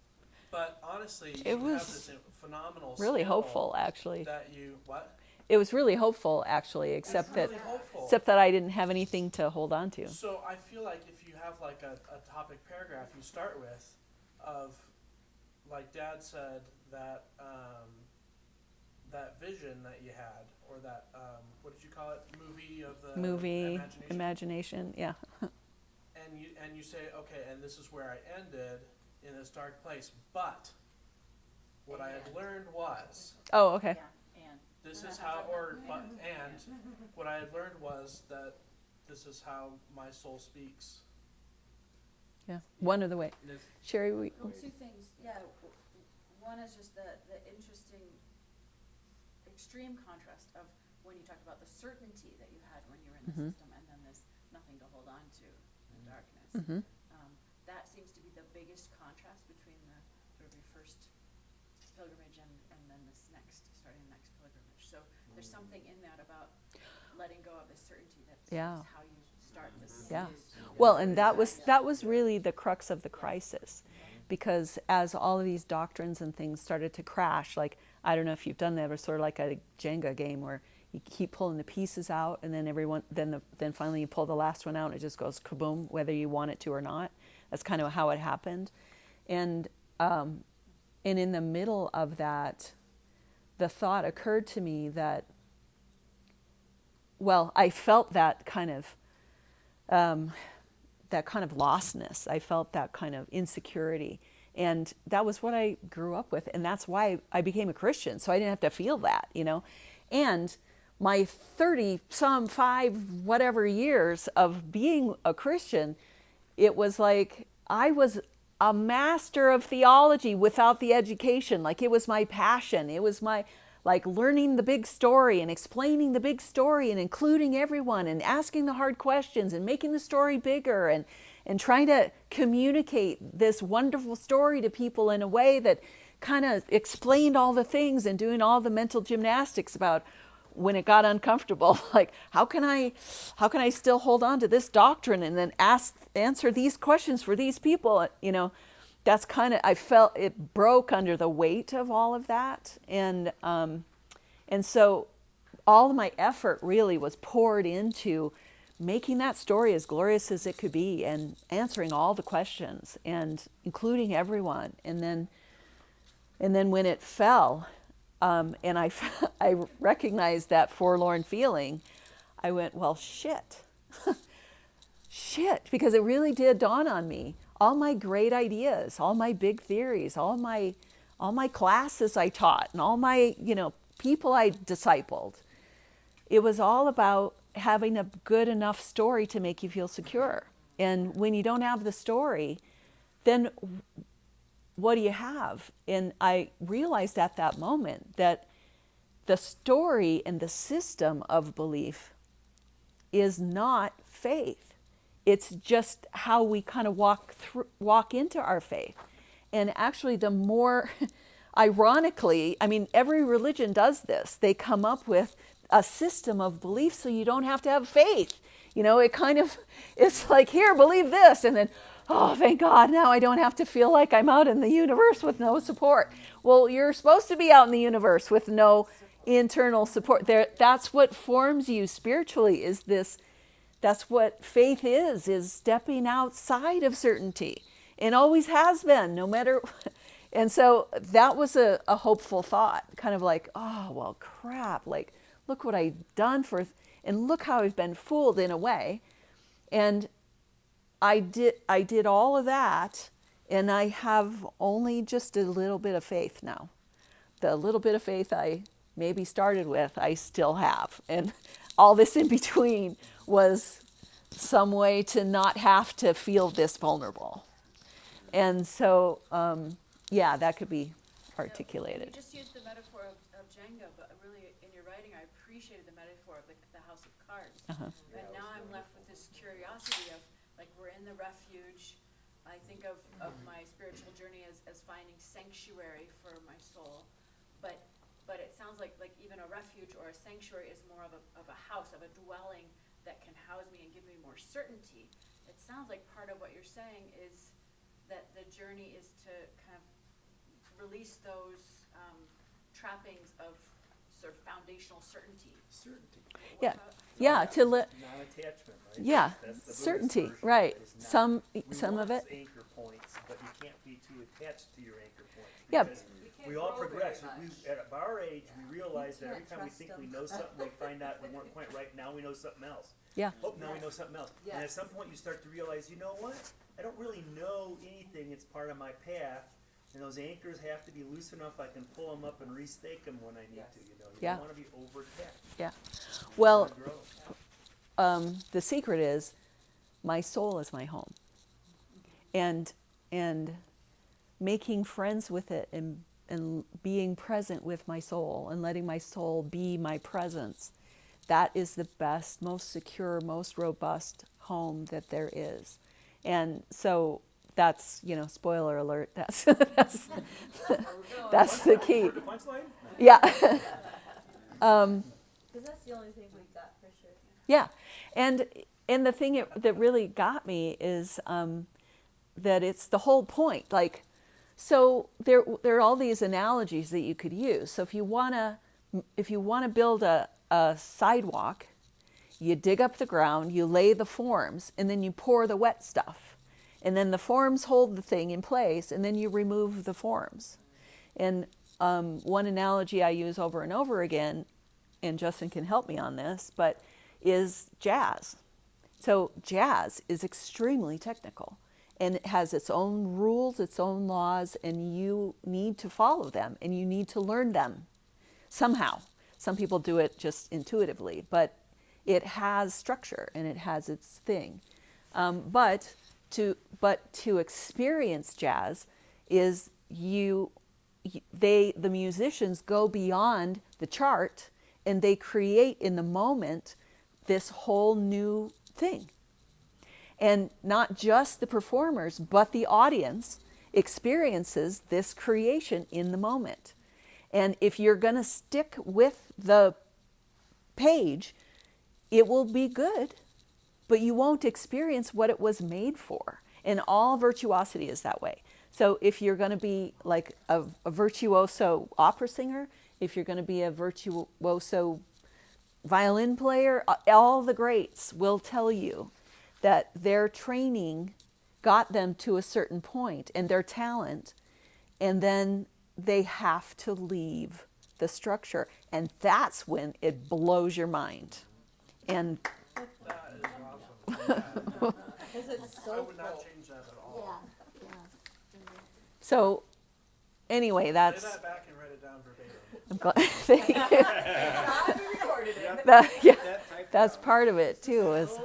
[SPEAKER 5] but honestly, you have this phenomenal
[SPEAKER 1] really
[SPEAKER 5] skill
[SPEAKER 1] hopeful, actually.
[SPEAKER 5] That you, what?
[SPEAKER 1] It was really hopeful, actually, except that I didn't have anything to hold on to.
[SPEAKER 5] So I feel like if you have like a topic paragraph you start with of, like Dad said, that that vision that you had, or that what did you call it? Movie of the
[SPEAKER 1] imagination, yeah.
[SPEAKER 5] and you say, okay, and this is where I ended in this dark place, but what I had learned was
[SPEAKER 1] okay.
[SPEAKER 5] this is how, and what I had learned was that this is how my soul speaks.
[SPEAKER 1] Yeah, one of the way. Sherry,
[SPEAKER 2] Two things, yeah. One is just the interesting, extreme contrast of when you talked about the certainty that you had when you were in the system, and then this nothing to hold on to in darkness. That seems to be the biggest contrast between the sort of your first pilgrimage and then this starting the next pilgrimage. So there's something in that about letting go of the certainty that is how you start this.
[SPEAKER 1] Yeah. Well, and that was really the crux of the crisis, because as all of these doctrines and things started to crash, like, I don't know if you've done that, but sort of like a Jenga game where you keep pulling the pieces out, and then then finally you pull the last one out and it just goes kaboom, whether you want it to or not. That's kind of how it happened. And in the middle of that, the thought occurred to me that, well, I felt that kind of that kind of lostness. I felt that kind of insecurity. And that was what I grew up with. And that's why I became a Christian. So I didn't have to feel that, you know. And my 30 some 5 whatever years of being a Christian, it was like I was a master of theology without the education. Like it was my passion. It was my like learning the big story and explaining the big story and including everyone and asking the hard questions and making the story bigger and trying to communicate this wonderful story to people in a way that kind of explained all the things and doing all the mental gymnastics about when it got uncomfortable, like how can I still hold on to this doctrine and then answer these questions for these people, you know. That's kind of, I felt it broke under the weight of all of that. And so all of my effort really was poured into making that story as glorious as it could be and answering all the questions and including everyone. And then when it fell, and I recognized that forlorn feeling, I went, well, shit, because it really did dawn on me. All my great ideas, all my big theories, all my classes I taught, and all my, you know, people I discipled, it was all about having a good enough story to make you feel secure. And when you don't have the story, then what do you have? And I realized at that moment that the story and the system of belief is not faith. It's just how we kind of walk into our faith. And actually, the more, ironically, I mean, every religion does this. They come up with a system of belief so you don't have to have faith. You know, it kind of, it's like, here, believe this. And then, oh, thank God, now I don't have to feel like I'm out in the universe with no support. Well, you're supposed to be out in the universe with no internal support. That's what forms you spiritually, is this. That's what faith is stepping outside of certainty, and always has been, no matter. And so that was a hopeful thought, kind of like, oh, well, crap, like, look what I've done and look how I've been fooled in a way. And I did all of that, and I have only just a little bit of faith now. The little bit of faith I maybe started with, I still have. And all this in between was some way to not have to feel this vulnerable. And so, yeah, that could be articulated.
[SPEAKER 2] You just used the metaphor of Jenga, but really in your writing, I appreciated the metaphor of the house of cards.
[SPEAKER 1] Uh-huh.
[SPEAKER 2] And now I'm left with this curiosity of, like, we're in the refuge. I think of my spiritual journey as finding sanctuary for my soul. But it sounds like even a refuge or a sanctuary is more of a house, of a dwelling that can house me and give me more certainty. It sounds like part of what you're saying is that the journey is to kind of release those trappings of sort of foundational certainty.
[SPEAKER 3] Certainty.
[SPEAKER 1] Yeah, to
[SPEAKER 3] non-attachment, right?
[SPEAKER 1] Yeah,
[SPEAKER 3] That's the Buddhist
[SPEAKER 1] certainty,
[SPEAKER 3] version,
[SPEAKER 1] right.
[SPEAKER 3] It's
[SPEAKER 1] Some
[SPEAKER 3] not-
[SPEAKER 1] of it.
[SPEAKER 3] We want anchor points, but you can't be too attached to your anchor points.
[SPEAKER 1] Yeah.
[SPEAKER 3] Because
[SPEAKER 6] can't
[SPEAKER 3] we all
[SPEAKER 6] grow
[SPEAKER 3] progress.
[SPEAKER 6] very much.
[SPEAKER 3] At our age, we realize that every
[SPEAKER 6] can't
[SPEAKER 3] time we
[SPEAKER 6] trust
[SPEAKER 3] think
[SPEAKER 6] them.
[SPEAKER 3] we know something, we find out we weren't quite right. Now we know something else.
[SPEAKER 1] Yeah.
[SPEAKER 3] Oh, now we know something else. And at
[SPEAKER 6] Yes.
[SPEAKER 3] some point you start to realize, you know what? I don't really know anything that's part of my path. And those anchors have to be loose enough I can pull them up and restake them when I need to, you know. You
[SPEAKER 1] Yeah.
[SPEAKER 3] don't want to be over-attached.
[SPEAKER 1] Yeah. Well,
[SPEAKER 3] You wanna grow.
[SPEAKER 1] the secret is my soul is my home. And making friends with it and being present with my soul and letting my soul be my presence, that is the best, most secure, most robust home that there is. And so that's, you know, spoiler alert, that's that's the key.
[SPEAKER 3] The punchline?
[SPEAKER 1] Yeah.
[SPEAKER 10] Because that's the only thing we got for sure.
[SPEAKER 1] Yeah. And the thing that really got me is that it's the whole point. Like, so there are all these analogies that you could use. So if you wanna build a sidewalk, you dig up the ground, you lay the forms, and then you pour the wet stuff. And then the forms hold the thing in place, and then you remove the forms. And one analogy I use over and over again, and Justin can help me on this, but is jazz. So jazz is extremely technical, and it has its own rules, its own laws, and you need to follow them, and you need to learn them somehow. Some people do it just intuitively, but it has structure and it has its thing. But to experience jazz is the musicians go beyond the chart and they create in the moment this whole new thing. And not just the performers, but the audience experiences this creation in the moment. And if you're going to stick with the page, it will be good, but you won't experience what it was made for. And all virtuosity is that way. So if you're going to be like a virtuoso opera singer, if you're going to be a virtuoso violin player, all the greats will tell you that their training got them to a certain point and their talent, and then they have to leave the structure. And that's when it blows your mind. And
[SPEAKER 5] That is awesome.
[SPEAKER 6] Because it's
[SPEAKER 5] I
[SPEAKER 6] so
[SPEAKER 5] would not
[SPEAKER 6] cool.
[SPEAKER 5] change that at all.
[SPEAKER 1] so, anyway,
[SPEAKER 5] Play
[SPEAKER 1] that's.
[SPEAKER 5] that back and write it down verbatim.
[SPEAKER 1] I'm glad. Thank you.
[SPEAKER 6] I recorded it.
[SPEAKER 1] Yeah, that's part of it too. Is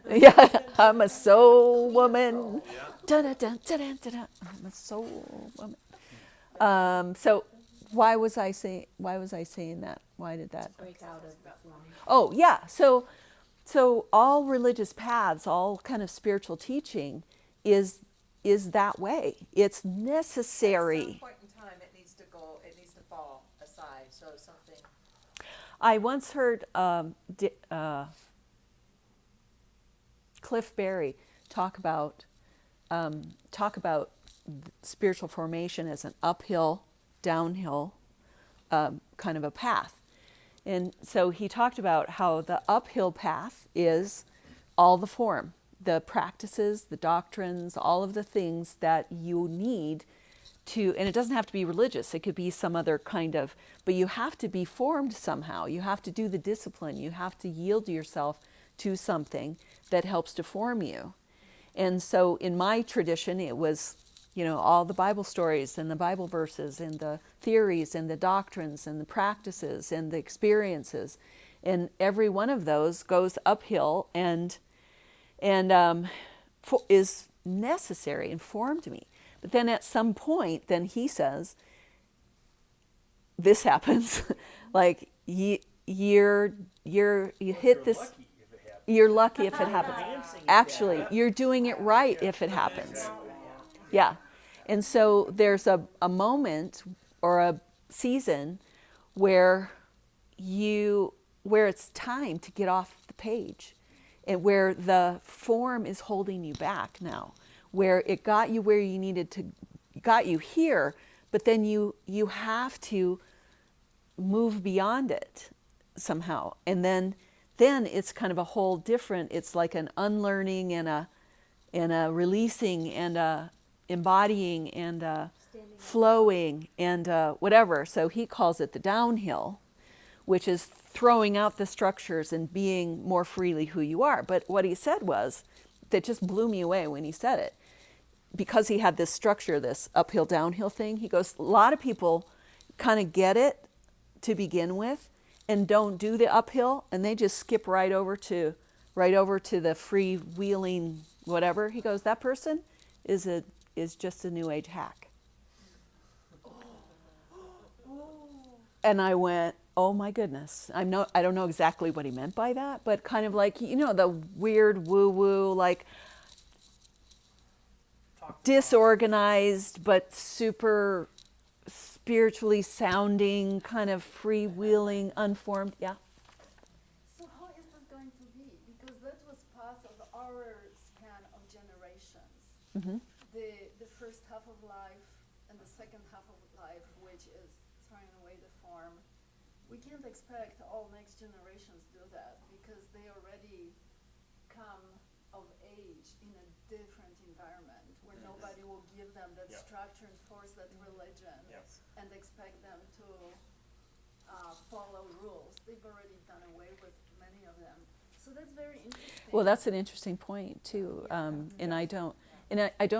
[SPEAKER 1] yeah, I'm a soul woman. Dun-dun-dun, dun-dun-dun-dun. I'm a soul woman. So, why was I saying that? Why did that?
[SPEAKER 4] Break out of the form.
[SPEAKER 1] Oh yeah. So all religious paths, all kind of spiritual teaching, is that way. It's
[SPEAKER 6] At some
[SPEAKER 1] necessary.
[SPEAKER 6] point in time, it needs to fall aside, so something.
[SPEAKER 1] I once heard Cliff Berry talk about spiritual formation as an uphill, downhill kind of a path. And so he talked about how the uphill path is all the form, the practices, the doctrines, all of the things that you need to, and it doesn't have to be religious, it could be some other kind of, but you have to be formed somehow. You have to do the discipline. You have to yield yourself to something that helps to form you. And so in my tradition, it was, all the Bible stories and the Bible verses and the theories and the doctrines and the practices and the experiences. And every one of those goes uphill and is necessary and formed me. But then at some point, then he says, this happens. Like you hit this. You're lucky if it happens. Actually, you're doing it right if it happens. Yeah. And so there's a moment or a season where it's time to get off the page, and where the form is holding you back now, where it got you where you needed to, got you here, but then you have to move beyond it somehow. And then it's kind of a whole different, it's like an unlearning and a releasing and a embodying and a flowing and whatever. So he calls it the downhill, which is throwing out the structures and being more freely who you are. But what he said was, that just blew me away when he said it. Because he had this structure, this uphill, downhill thing, he goes, a lot of people kind of get it to begin with and don't do the uphill, and they just skip right over to the freewheeling whatever. He goes, that person is just a new age hack. And I went, oh my goodness. I don't know exactly what he meant by that, but kind of like, the weird woo-woo, like disorganized but super spiritually sounding, kind of freewheeling, unformed. Yeah.
[SPEAKER 9] So how is this going to be? Because that was part of our span of generations.
[SPEAKER 1] Mm-hmm.
[SPEAKER 9] The first half of life and the second half of life, which is throwing away the form. We can't expect all next generations do that, because they already come of age in a different environment where nobody will give them that structure and force that religion and expect them to follow rules. They've already done away with many of them. So So that's very interesting.
[SPEAKER 1] Well, that's an interesting point too, and I don't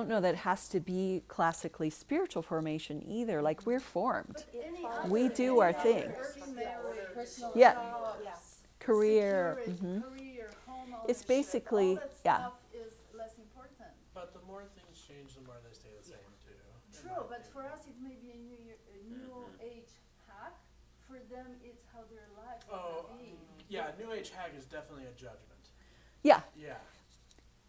[SPEAKER 1] know that it has to be classically spiritual formation either. Like we're formed,
[SPEAKER 9] But any
[SPEAKER 1] we
[SPEAKER 9] other-
[SPEAKER 1] do
[SPEAKER 9] any
[SPEAKER 1] our
[SPEAKER 9] other
[SPEAKER 1] thing.
[SPEAKER 9] early marriage, personal
[SPEAKER 1] Yeah.
[SPEAKER 9] jobs,
[SPEAKER 1] Career.
[SPEAKER 9] security, career, home ownership,
[SPEAKER 1] It's basically,
[SPEAKER 9] all that
[SPEAKER 1] yeah.
[SPEAKER 9] stuff is less important.
[SPEAKER 5] But the more things change, the more they stay the same too. in
[SPEAKER 9] True,
[SPEAKER 5] my
[SPEAKER 9] but for
[SPEAKER 5] opinion.
[SPEAKER 9] us it may be a new age hack. For them, it's how their lives are
[SPEAKER 5] Oh,
[SPEAKER 9] gonna be.
[SPEAKER 5] yeah, New Age hack is definitely a judgment.
[SPEAKER 1] Yeah,
[SPEAKER 5] Yeah,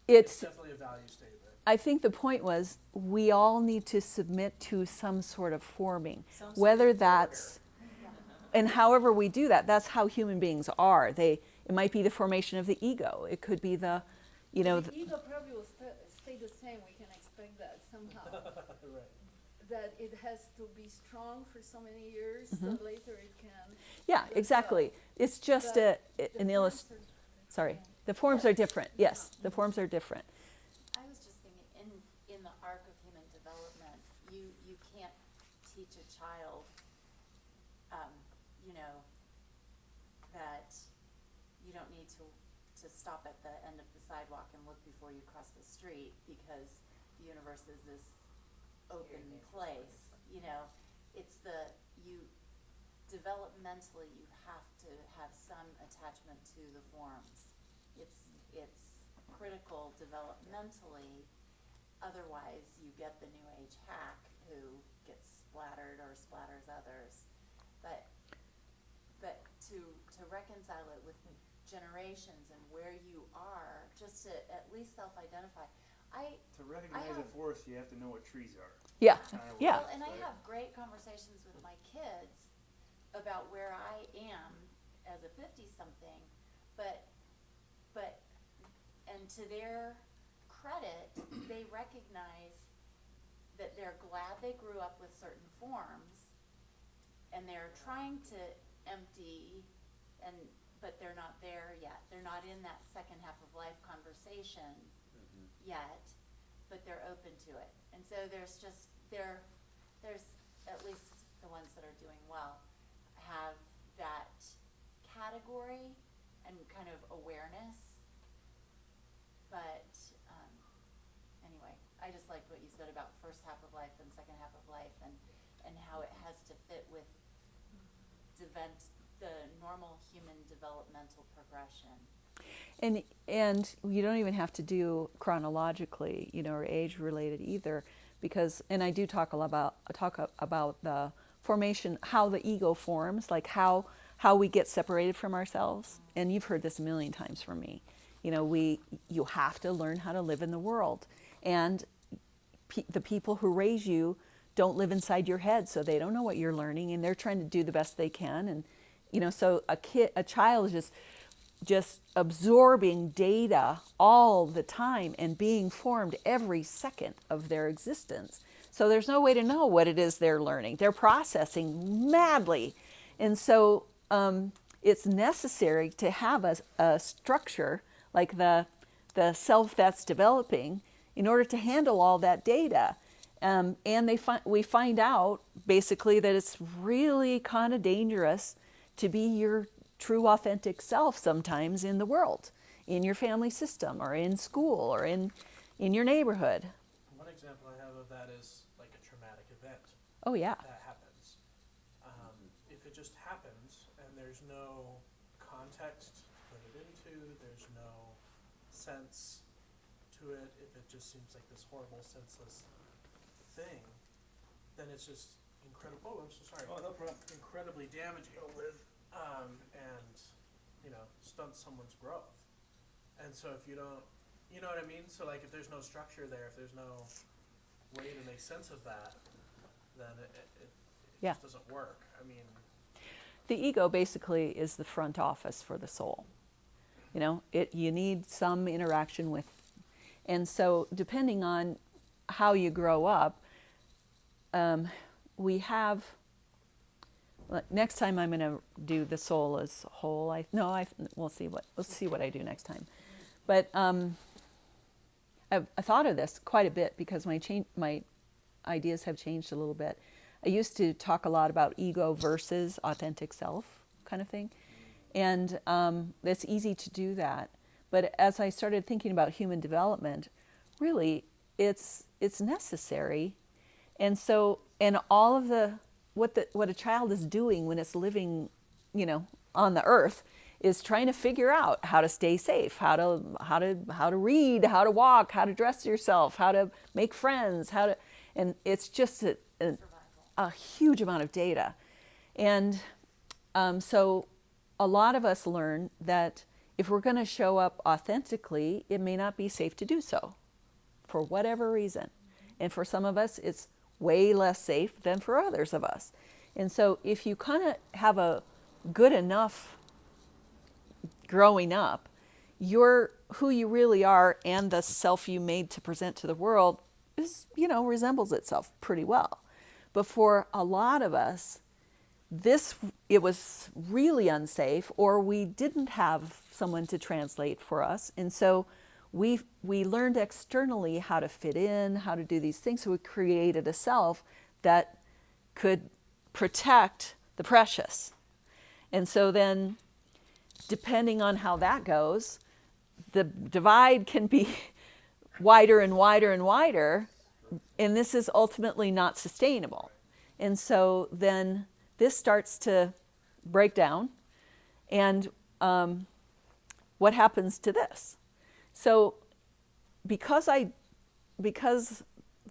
[SPEAKER 1] it's.
[SPEAKER 5] definitely a value statement.
[SPEAKER 1] I think the point was we all need to submit to some sort of forming, whether that's, and however we do that, that's how human beings are. It might be the formation of the ego. It could be the, you know,
[SPEAKER 9] The ego probably will stay the same, we can expect that somehow.
[SPEAKER 5] Right.
[SPEAKER 9] That it has to be strong for so many years, so later it can.
[SPEAKER 1] yeah, exactly. It's just
[SPEAKER 9] The
[SPEAKER 1] an
[SPEAKER 9] forms are-
[SPEAKER 1] sorry, the forms are different. Yes, the forms are different.
[SPEAKER 7] I was just thinking, in the arc of human development, you can't teach a child, you know, that you don't need to stop at the end of the sidewalk and look before you cross the street, because the universe is this open place, you know. It's developmentally, you have to have some attachment to the forms. It's critical developmentally, otherwise you get the New Age hack who gets splattered or splatters others. But to reconcile it with generations and where you are, just to at least self-identify.
[SPEAKER 3] To recognize a forest, you have to know what trees are.
[SPEAKER 1] Yeah,
[SPEAKER 3] Kinda what
[SPEAKER 1] yeah.
[SPEAKER 7] Well, and I
[SPEAKER 3] right?
[SPEAKER 7] have great conversations with my kids about where I am as a 50-something, but, and to their credit, they recognize that they're glad they grew up with certain forms, and they're trying to empty, but they're not there yet. They're not in that second half of life conversation yet, but they're open to it. And so there's at least the ones that are doing well have that category and kind of awareness. But anyway, I just liked what you said about first half of life and second half of life, and how it has to fit with the normal human developmental progression.
[SPEAKER 1] And you don't even have to do chronologically, you know, or age related either, because, and I do talk about the formation, how the ego forms, like how we get separated from ourselves. And you've heard this a million times from me. You know, you have to learn how to live in the world, and the people who raise you don't live inside your head, so they don't know what you're learning, and they're trying to do the best they can. And you know, so a child is just absorbing data all the time and being formed every second of their existence. So there's no way to know what it is they're learning. They're processing madly. And so it's necessary to have a structure like the self that's developing in order to handle all that data. And we find out basically that it's really kind of dangerous to be your true authentic self sometimes in the world, in your family system, or in school, or in your neighborhood.
[SPEAKER 5] One example I have of that is like a traumatic event
[SPEAKER 1] Oh yeah.
[SPEAKER 5] that happens. If it just happens and there's no context to put it into, there's no sense to it, if it just seems like this horrible, senseless thing, then it's just incredible. Oh, I'm so sorry.
[SPEAKER 3] Oh, no problem.
[SPEAKER 5] Incredibly damaging. And, you know, stunts someone's growth. And so if you don't, you know what I mean? So like if there's no structure there, if there's no way to make sense of that, then it
[SPEAKER 1] Yeah.
[SPEAKER 5] just doesn't work. I mean,
[SPEAKER 1] The ego basically is the front office for the soul. You know, you need some interaction with, and so depending on how you grow up, we have. Next time I'm going to do the soul as whole. We'll see what I do next time. But I thought of this quite a bit because my ideas have changed a little bit. I used to talk a lot about ego versus authentic self kind of thing. And it's easy to do that. But as I started thinking about human development, really, it's necessary. And so, and all of what a child is doing when it's living, on the earth, is trying to figure out how to stay safe, how to read, how to walk, how to dress yourself, how to make friends, and it's just a huge amount of data. And so a lot of us learn that if we're going to show up authentically, it may not be safe to do so for whatever reason. And for some of us, it's way less safe than for others of us. And so if you kind of have a good enough growing up, who you really are and the self you made to present to the world is, resembles itself pretty well. But for a lot of us, it was really unsafe, or we didn't have someone to translate for us. And so we learned externally how to fit in, how to do these things. So we created a self that could protect the precious. And so then, depending on how that goes, the divide can be wider and wider and wider, and this is ultimately not sustainable. And so then this starts to break down, and what happens to this? So because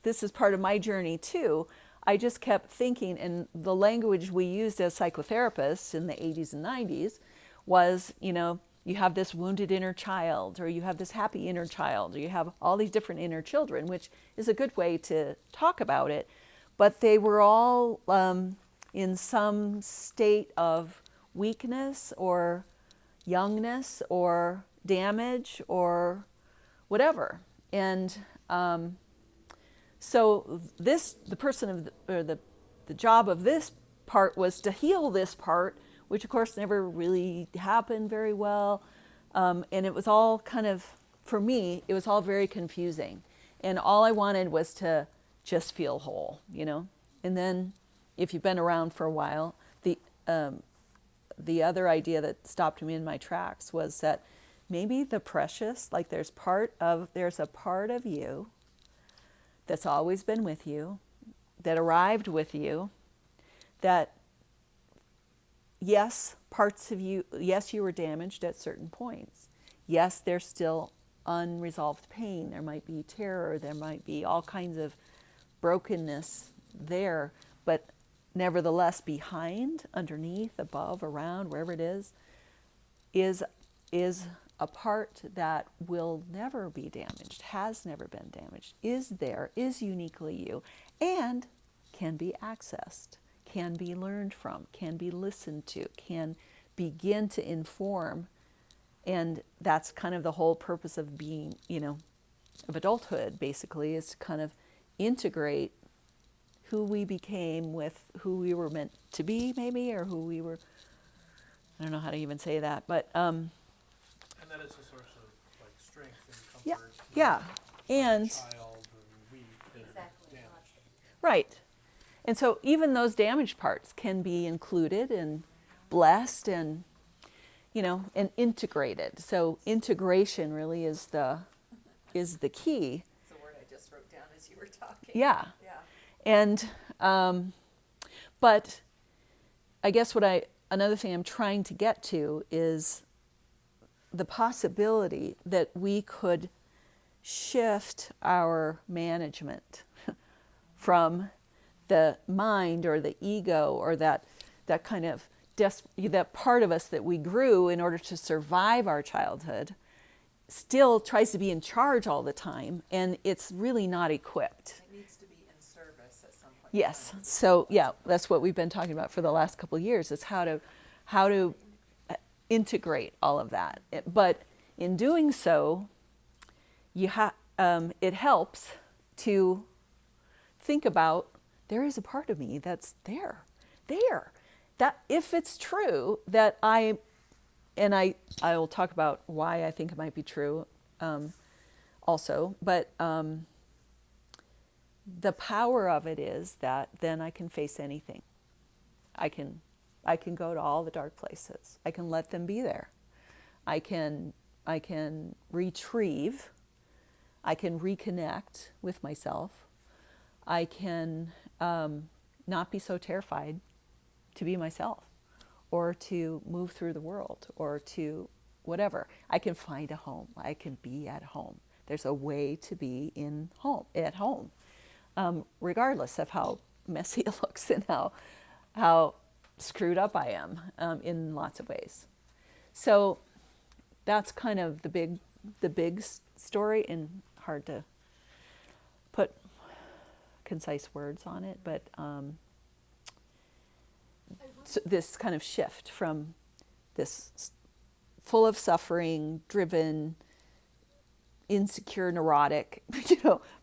[SPEAKER 1] this is part of my journey too, I just kept thinking, and the language we used as psychotherapists in the 80s and 90s was, you have this wounded inner child, or you have this happy inner child, or you have all these different inner children, which is a good way to talk about it. But they were all in some state of weakness or youngness or damage or whatever. And so the job of this part was to heal this part, which of course never really happened very well. And it was all kind of, for me, it was all very confusing. And all I wanted was to just feel whole, And then if you've been around for a while, the other idea that stopped me in my tracks was that maybe the precious, like there's a part of you that's always been with you, that arrived with you, that yes, parts of you, yes, you were damaged at certain points. Yes, there's still unresolved pain. There might be terror. There might be all kinds of brokenness there. But nevertheless, behind, underneath, above, around, wherever it is a part that will never be damaged, has never been damaged, is there, is uniquely you, and can be accessed, can be learned from, can be listened to, can begin to inform. And that's kind of the whole purpose of being, of adulthood, basically, is to kind of integrate who we became with who we were meant to be, maybe, or who we were, I don't know how to even say that, but
[SPEAKER 5] and that it's a source of like strength and
[SPEAKER 1] yeah,
[SPEAKER 5] comfort.
[SPEAKER 1] yeah, and
[SPEAKER 5] Child and weak and
[SPEAKER 7] Exactly.
[SPEAKER 5] damaged.
[SPEAKER 1] right. And so even those damaged parts can be included and blessed and, and integrated. So integration really is the key.
[SPEAKER 6] It's a word I just wrote down as you were talking.
[SPEAKER 1] Yeah.
[SPEAKER 6] Yeah.
[SPEAKER 1] And, but I guess another thing I'm trying to get to is the possibility that we could shift our management from the mind or the ego or that kind of that part of us that we grew in order to survive our childhood still tries to be in charge all the time, and it's really not equipped.
[SPEAKER 6] It needs to be in service at some point.
[SPEAKER 1] Yes. So yeah, that's what we've been talking about for the last couple of years, is how to integrate all of that. But in doing so, it helps to think about, there is a part of me that's there. That if it's true that I will talk about why I think it might be true also, but the power of it is that then I can face anything. I can I can go to all the dark places. I can let them be there. I can retrieve. I can reconnect with myself. I can not be so terrified to be myself, or to move through the world, or to whatever. I can find a home. I can be at home. There's a way to be at home, regardless of how messy it looks and how screwed up I am in lots of ways. So that's kind of the big story, and hard to put concise words on it, but so this kind of shift from this full of suffering, driven, insecure, neurotic,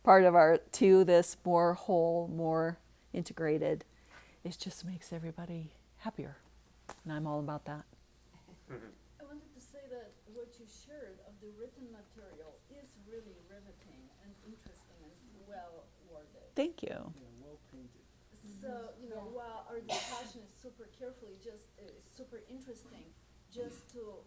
[SPEAKER 1] part of our, to this more whole, more integrated. It just makes everybody happier, and I'm all about that.
[SPEAKER 9] I wanted to say that what you shared of the written material is really riveting and interesting and well worded.
[SPEAKER 1] Thank you.
[SPEAKER 3] Yeah, well painted.
[SPEAKER 9] So, while our discussion is super carefully, just super interesting, just to,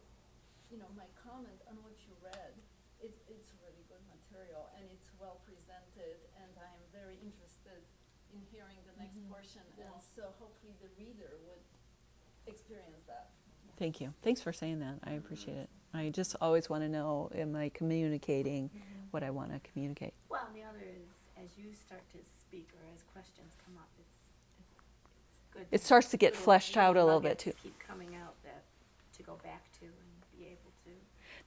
[SPEAKER 9] my comment on what you read, it's really good material and it's well presented, and I'm very interested in hearing the next portion, and so hopefully the reader would experience that.
[SPEAKER 1] Thank you. Thanks for saying that. I appreciate it. I just always want to know, am I communicating what I want to communicate?
[SPEAKER 4] Well, and the other is, as you start to speak or as questions come up, it's good.
[SPEAKER 1] It starts to get
[SPEAKER 4] little
[SPEAKER 1] fleshed out a little bit
[SPEAKER 4] nuggets
[SPEAKER 1] too.
[SPEAKER 4] keep coming out that to go back to and be able to.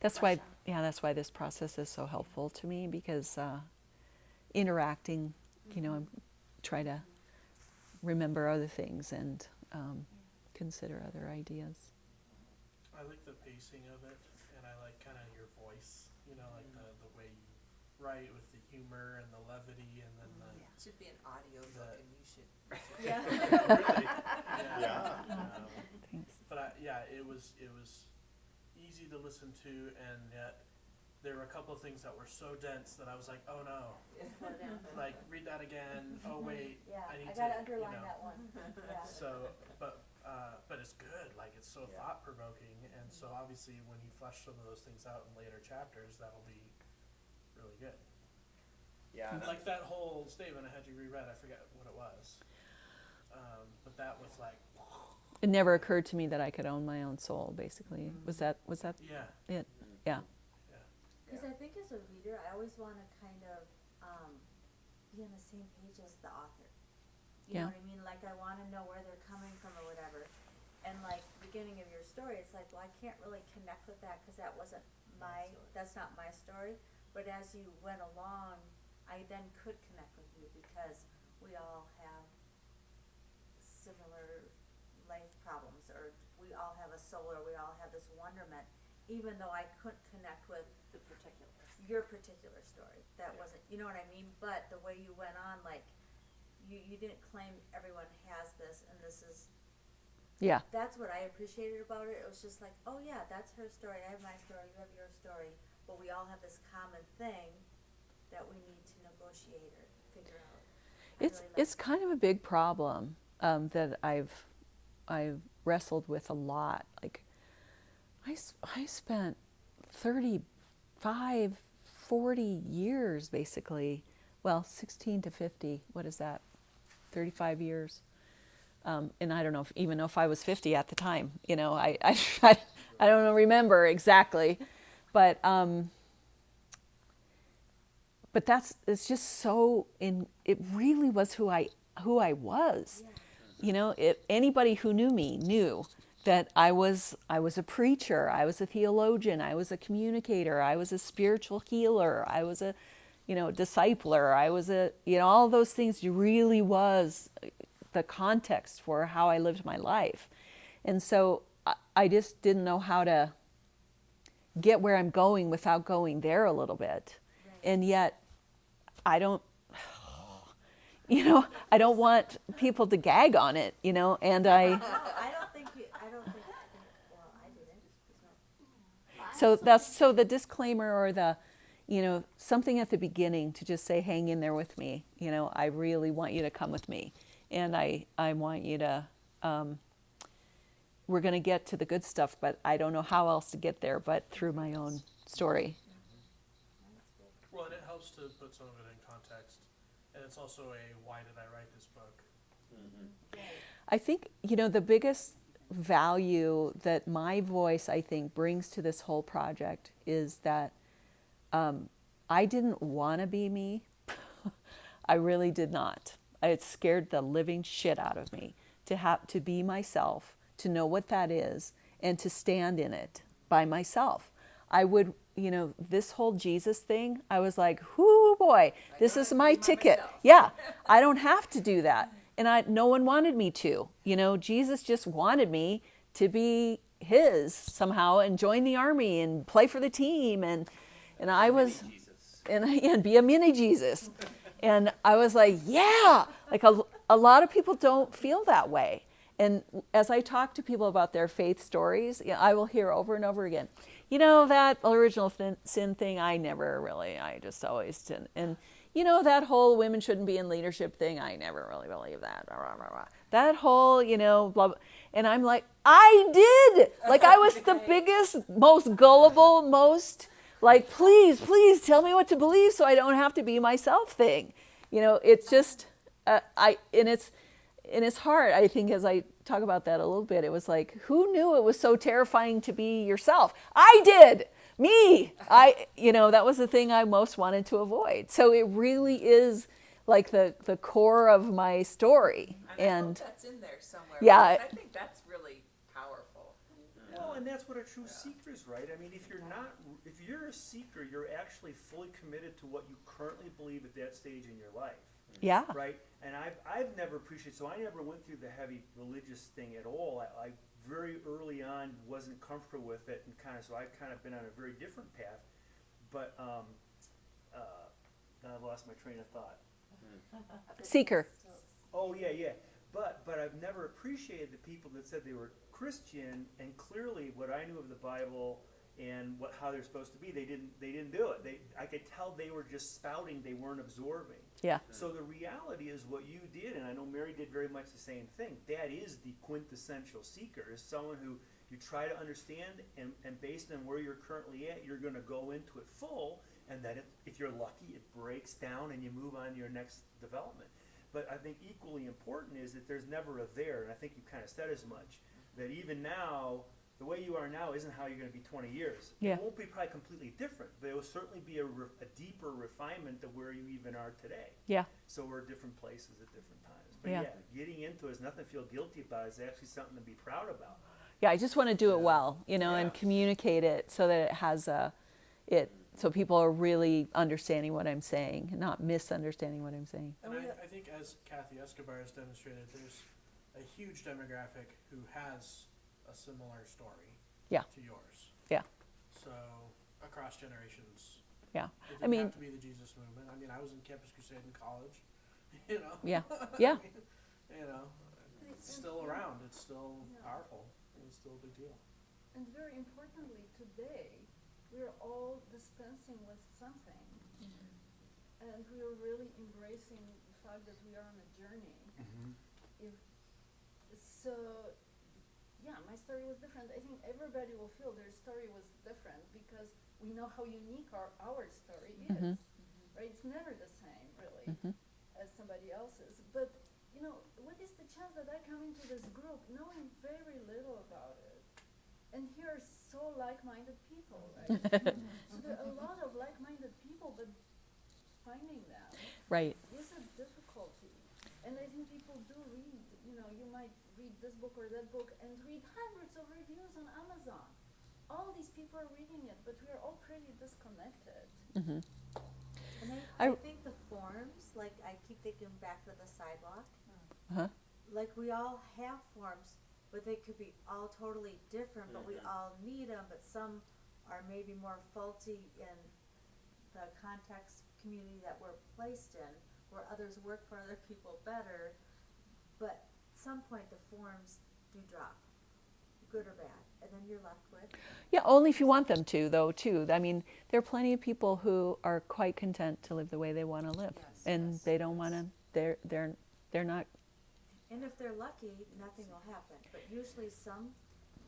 [SPEAKER 1] That's
[SPEAKER 4] flesh
[SPEAKER 1] why,
[SPEAKER 4] out.
[SPEAKER 1] that's why this process is so helpful to me, because interacting, I'm trying to remember other things and consider other ideas.
[SPEAKER 5] I like the pacing of it, and I like kind of your voice, like the way you write with the humor and the levity, and then
[SPEAKER 6] It should be an audio book, and you should.
[SPEAKER 5] yeah. Really, yeah.
[SPEAKER 1] Thanks.
[SPEAKER 5] But it was easy to listen to, and yet there were a couple of things that were so dense that I was like, oh no, like read that again. Oh wait,
[SPEAKER 10] Yeah,
[SPEAKER 5] I need
[SPEAKER 10] I gotta
[SPEAKER 5] to,
[SPEAKER 10] underline that one. Yeah.
[SPEAKER 5] So, but it's good. Like it's so thought provoking, and so obviously when you flesh some of those things out in later chapters, that'll be really good.
[SPEAKER 8] Yeah.
[SPEAKER 5] Like that whole statement I had you reread. I forget what it was, but that was like,
[SPEAKER 1] It never occurred to me that I could own my own soul, basically. Was that
[SPEAKER 5] yeah,
[SPEAKER 1] it? Yeah.
[SPEAKER 10] Because I think as a reader, I always want to kind of be on the same page as the author. You know
[SPEAKER 1] Yeah.
[SPEAKER 10] what I mean? Like I want to know where they're coming from or whatever. And like beginning of your story, it's like, well, I can't really connect with that because that wasn't that's not my story. But as you went along, I then could connect with you because we all have similar life problems, or we all have a soul, or we all have this wonderment, even though I couldn't connect with
[SPEAKER 4] The particular.
[SPEAKER 10] your particular story. That wasn't, you know what I mean? But the way you went on, like, you didn't claim everyone has this, and this is,
[SPEAKER 1] Yeah.
[SPEAKER 10] that's what I appreciated about it. It was just like, oh yeah, that's her story, I have my story, you have your story, but we all have this common thing that we need to negotiate or figure out.
[SPEAKER 1] It's kind of a big problem that I've wrestled with a lot. Like, I spent 35, 40 years basically, well, 16 to 50. What is that? 35 years. And I don't know even know if I was 50 at the time. I don't remember exactly, but it's just so it really was who I was. If anybody who knew me knew that I was a preacher, I was a theologian, I was a communicator, I was a spiritual healer, I was a discipler, I was all those things. Really was the context for how I lived my life. And so I just didn't know how to get where I'm going without going there a little bit. Right. And yet I don't want people to gag on it, and
[SPEAKER 10] No, I don't think, well, I didn't.
[SPEAKER 1] So the disclaimer, or the, something at the beginning to just say, hang in there with me. I really want you to come with me. And I want you to we're going to get to the good stuff, but I don't know how else to get there but through my own story.
[SPEAKER 5] Well, and it helps to put some of it in context, and it's also a why did I write this book?
[SPEAKER 1] I think, the biggest value that my voice, I think, brings to this whole project is that I didn't want to be me. I really did not. It scared the living shit out of me to have to be myself, to know what that is, and to stand in it by myself. I would, this whole Jesus thing, I was like, whoo boy, this is my ticket. Yeah, I don't have to do that. And no one wanted me to. Jesus just wanted me to be his somehow and join the army and play for the team. And I was, and be a mini Jesus. And I was like, yeah, like a lot of people don't feel that way. And as I talk to people about their faith stories, I will hear over and over again, that original sin thing, I just always didn't. And, that whole women shouldn't be in leadership thing, I never really believe that. That whole, blah, blah. And I'm like, I did. Like I was the biggest, most gullible, most like, please tell me what to believe so I don't have to be myself thing. It's just, and it's hard, I think, as I talk about that a little bit. It was like, who knew it was so terrifying to be yourself? I did. Me. That was the thing I most wanted to avoid. So it really is like the core of my story.
[SPEAKER 6] And I hope that's in there somewhere.
[SPEAKER 1] Yeah.
[SPEAKER 6] I think that's really powerful.
[SPEAKER 3] Well, and that's what a true seeker is, right? I mean, if you're a seeker, you're actually fully committed to what you currently believe at that stage in your life.
[SPEAKER 1] Yeah.
[SPEAKER 3] Right? And I've never appreciated, so I never went through the heavy religious thing at all. I very early on wasn't comfortable with it, and so I've kind of been on a very different path. But now I've lost my train of thought.
[SPEAKER 1] Seeker.
[SPEAKER 3] Oh yeah. But I've never appreciated the people that said they were Christian, and clearly what I knew of the Bible and how they're supposed to be, they didn't do it. I could tell they were just spouting, they weren't absorbing.
[SPEAKER 1] Yeah.
[SPEAKER 3] So the reality is what you did, and I know Mary did very much the same thing. That is the quintessential seeker, is someone who you try to understand, and based on where you're currently at, you're going to go into it full, and then if you're lucky, it breaks down and you move on to your next development. But I think equally important is that there's never a there, and I think you kind of said as much, that even now, the way you are now isn't how you're going to be 20 years.
[SPEAKER 1] Yeah.
[SPEAKER 3] It won't be probably completely different, but it will certainly be a deeper refinement of where you even are today.
[SPEAKER 1] Yeah.
[SPEAKER 3] So we're at different places at different times. But
[SPEAKER 1] Yeah.
[SPEAKER 3] Getting into it is nothing to feel guilty about. It's actually something to be proud about.
[SPEAKER 1] Yeah, I just want to do it well,
[SPEAKER 3] Yeah.
[SPEAKER 1] and communicate it so that it has so people are really understanding what I'm saying, not misunderstanding what I'm saying.
[SPEAKER 5] And I think, as Kathy Escobar has demonstrated, there's a huge demographic who has a similar story to yours.
[SPEAKER 1] Yeah.
[SPEAKER 5] So across generations.
[SPEAKER 1] Yeah.
[SPEAKER 5] It doesn't have to be the Jesus movement. I mean, I was in Campus Crusade in college.
[SPEAKER 1] Yeah. Yeah.
[SPEAKER 5] It's still around. It's still powerful. It's still a big deal.
[SPEAKER 9] And very importantly, today, we're all dispensing with something. And we are really embracing the fact that we are on a journey. My story was different. I think everybody will feel their story was different because we know how unique our story is. Right? It's never the same, really, as somebody else's. But, what is the chance that I come into this group knowing very little about it? And here are so like-minded people, right? So there are a lot of like-minded people, but finding them is a difficulty. And I think people do read, you might read this book or that book and read hundreds of reviews on Amazon. All these people are reading it, but we are all pretty disconnected.
[SPEAKER 10] And I think the forms, like I keep thinking back to the sidewalk, like we all have forms, but they could be all totally different, but we all need them, but some are maybe more faulty in the context community that we're placed in, where others work for other people better, but at some point the forms do drop, good or bad, and then you're left with.
[SPEAKER 1] Yeah, only if you want them to, though, too. I mean, there are plenty of people who are quite content to live the way they want to live, and they don't want to. They're not.
[SPEAKER 10] And if they're lucky, nothing will happen. But usually, some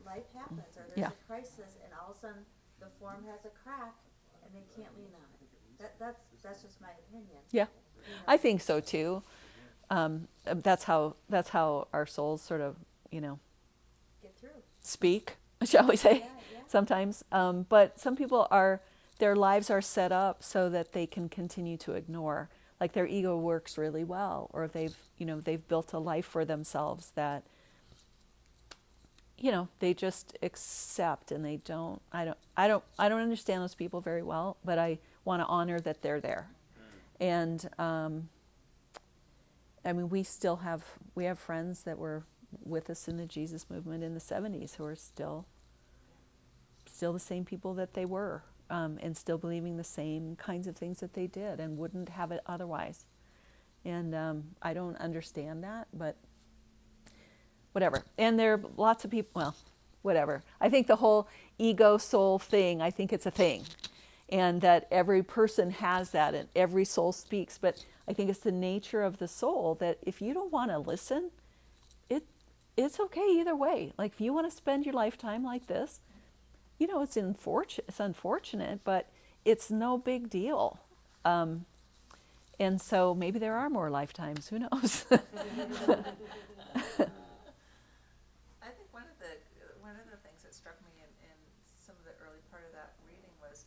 [SPEAKER 10] life happens, or
[SPEAKER 1] Yeah.
[SPEAKER 10] there's a crisis, and all of a sudden, the form has a crack, and they can't lean on it. That's just my opinion.
[SPEAKER 1] Yeah,
[SPEAKER 10] You know?
[SPEAKER 1] I think so too. That's how our souls sort of,
[SPEAKER 10] Get through.
[SPEAKER 1] speak, shall we say,
[SPEAKER 10] Yeah, yeah.
[SPEAKER 1] sometimes. But some people their lives are set up so that they can continue to ignore. Like their ego works really well, or they've built a life for themselves that, they just accept, and they don't. I don't understand those people very well, but I want to honor that they're there. And I mean, we have friends that were with us in the Jesus movement in the 70s who are still the same people that they were, and still believing the same kinds of things that they did, and wouldn't have it otherwise. And I don't understand that, but whatever. And there are lots of people, well, whatever. I think the whole ego soul thing, I think it's a thing. And that every person has that, and every soul speaks. But I think it's the nature of the soul that if you don't want to listen, it's okay either way. Like if you want to spend your lifetime like this, it's unfortunate, but it's no big deal. And so maybe there are more lifetimes. Who knows?
[SPEAKER 6] I think one of the things that struck me in some of the early part of that reading was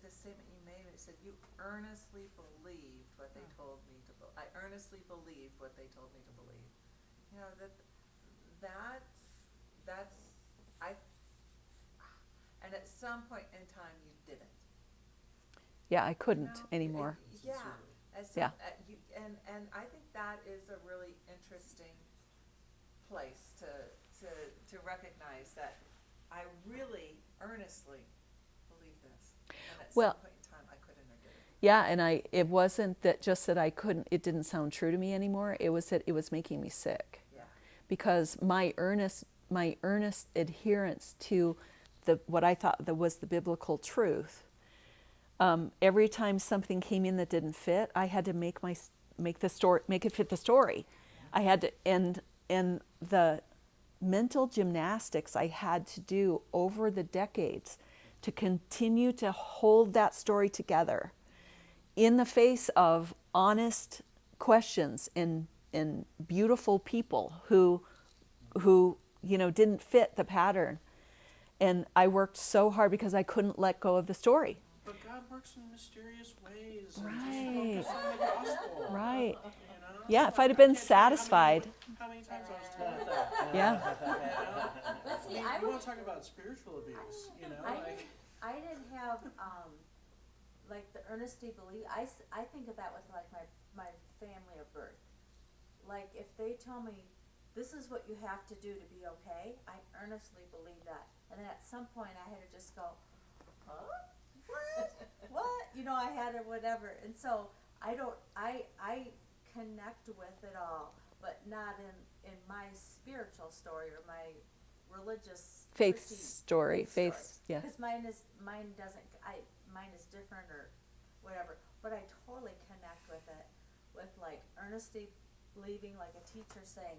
[SPEAKER 6] the statement you made. It said, "You earnestly believed what they told me to believe. I earnestly believed what they told me to believe." That's and at some point in time you didn't.
[SPEAKER 1] Yeah, I couldn't anymore.
[SPEAKER 6] Yeah.
[SPEAKER 1] Yeah.
[SPEAKER 6] And I think that is a really interesting place to recognize that I really earnestly believe this. And at
[SPEAKER 1] Well,
[SPEAKER 6] some point in time I couldn't or didn't.
[SPEAKER 1] Yeah, and it wasn't that I couldn't, it didn't sound true to me anymore. It was that it was making me sick.
[SPEAKER 6] Yeah.
[SPEAKER 1] Because my earnest adherence to what I thought that was the biblical truth, every time something came in that didn't fit, I had to make it fit the story. I had to, and the mental gymnastics I had to do over the decades to continue to hold that story together in the face of honest questions and beautiful people who didn't fit the pattern. And I worked so hard because I couldn't let go of the story.
[SPEAKER 5] But God works in mysterious ways.
[SPEAKER 1] Right.
[SPEAKER 5] And just focus on the gospel.
[SPEAKER 1] Right.
[SPEAKER 5] You know?
[SPEAKER 1] Yeah, if I'd have
[SPEAKER 5] I
[SPEAKER 1] been
[SPEAKER 5] can't tell you
[SPEAKER 1] satisfied.
[SPEAKER 5] How many times I was told that?
[SPEAKER 1] Yeah.
[SPEAKER 5] You know?
[SPEAKER 10] But see,
[SPEAKER 5] I mean,
[SPEAKER 10] I
[SPEAKER 5] you
[SPEAKER 10] would-
[SPEAKER 5] want to talk about spiritual abuse,
[SPEAKER 10] I didn't have, like the earnesty belief, I think of that with like my family of birth. Like if they tell me, this is what you have to do to be okay, I earnestly believe that. And then at some point I had to just go, huh? What? I had to whatever. And so I connect with it all, but not in my spiritual story or my religious
[SPEAKER 1] Faith
[SPEAKER 10] Christian
[SPEAKER 1] story. Yeah.
[SPEAKER 10] Because mine is different or whatever. But I totally connect with it, with like earnestly believing, like a teacher saying,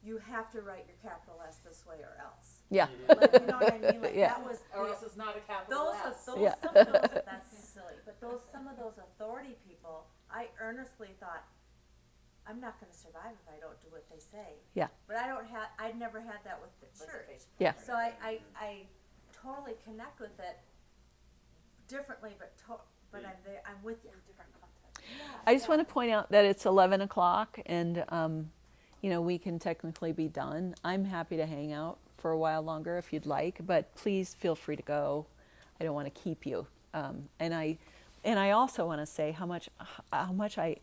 [SPEAKER 10] you have to write your capital S this way or else.
[SPEAKER 1] Yeah.
[SPEAKER 10] Like, you know what I mean? Like
[SPEAKER 1] Yeah.
[SPEAKER 10] that was
[SPEAKER 2] Or else it's not a capital S.
[SPEAKER 1] Yeah.
[SPEAKER 10] some of those that's silly. But some of those authority people, I earnestly thought, I'm not going to survive if I don't do what they say.
[SPEAKER 1] Yeah.
[SPEAKER 10] But I'd never had that with the church.
[SPEAKER 1] Yeah.
[SPEAKER 10] So I totally connect with it differently, but I'm there. I'm with you.
[SPEAKER 2] Different context.
[SPEAKER 10] Yeah,
[SPEAKER 1] I just want to point out that it's 11 o'clock and, we can technically be done. I'm happy to hang out for a while longer if you'd like, but please feel free to go. I don't want to keep you. And I also want to say how much I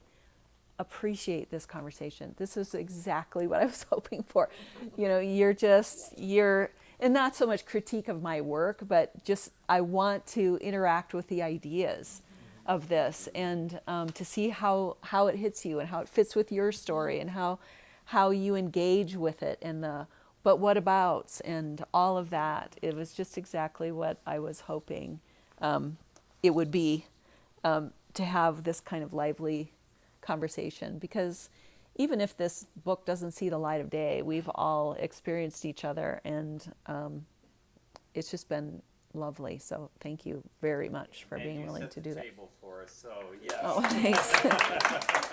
[SPEAKER 1] appreciate this conversation. This is exactly what I was hoping for. You're and not so much critique of my work, but just I want to interact with the ideas of this and to see how it hits you and how it fits with your story and how you engage with it and but what abouts and all of that. It was just exactly what I was hoping it would be, to have this kind of lively conversation, because even if this book doesn't see the light of day, we've all experienced each other, and it's just been lovely. So thank you very much for
[SPEAKER 8] And
[SPEAKER 1] being
[SPEAKER 8] you
[SPEAKER 1] willing
[SPEAKER 8] set
[SPEAKER 1] to
[SPEAKER 8] the
[SPEAKER 1] do that.
[SPEAKER 8] table for us, so yes.
[SPEAKER 1] Oh, thanks.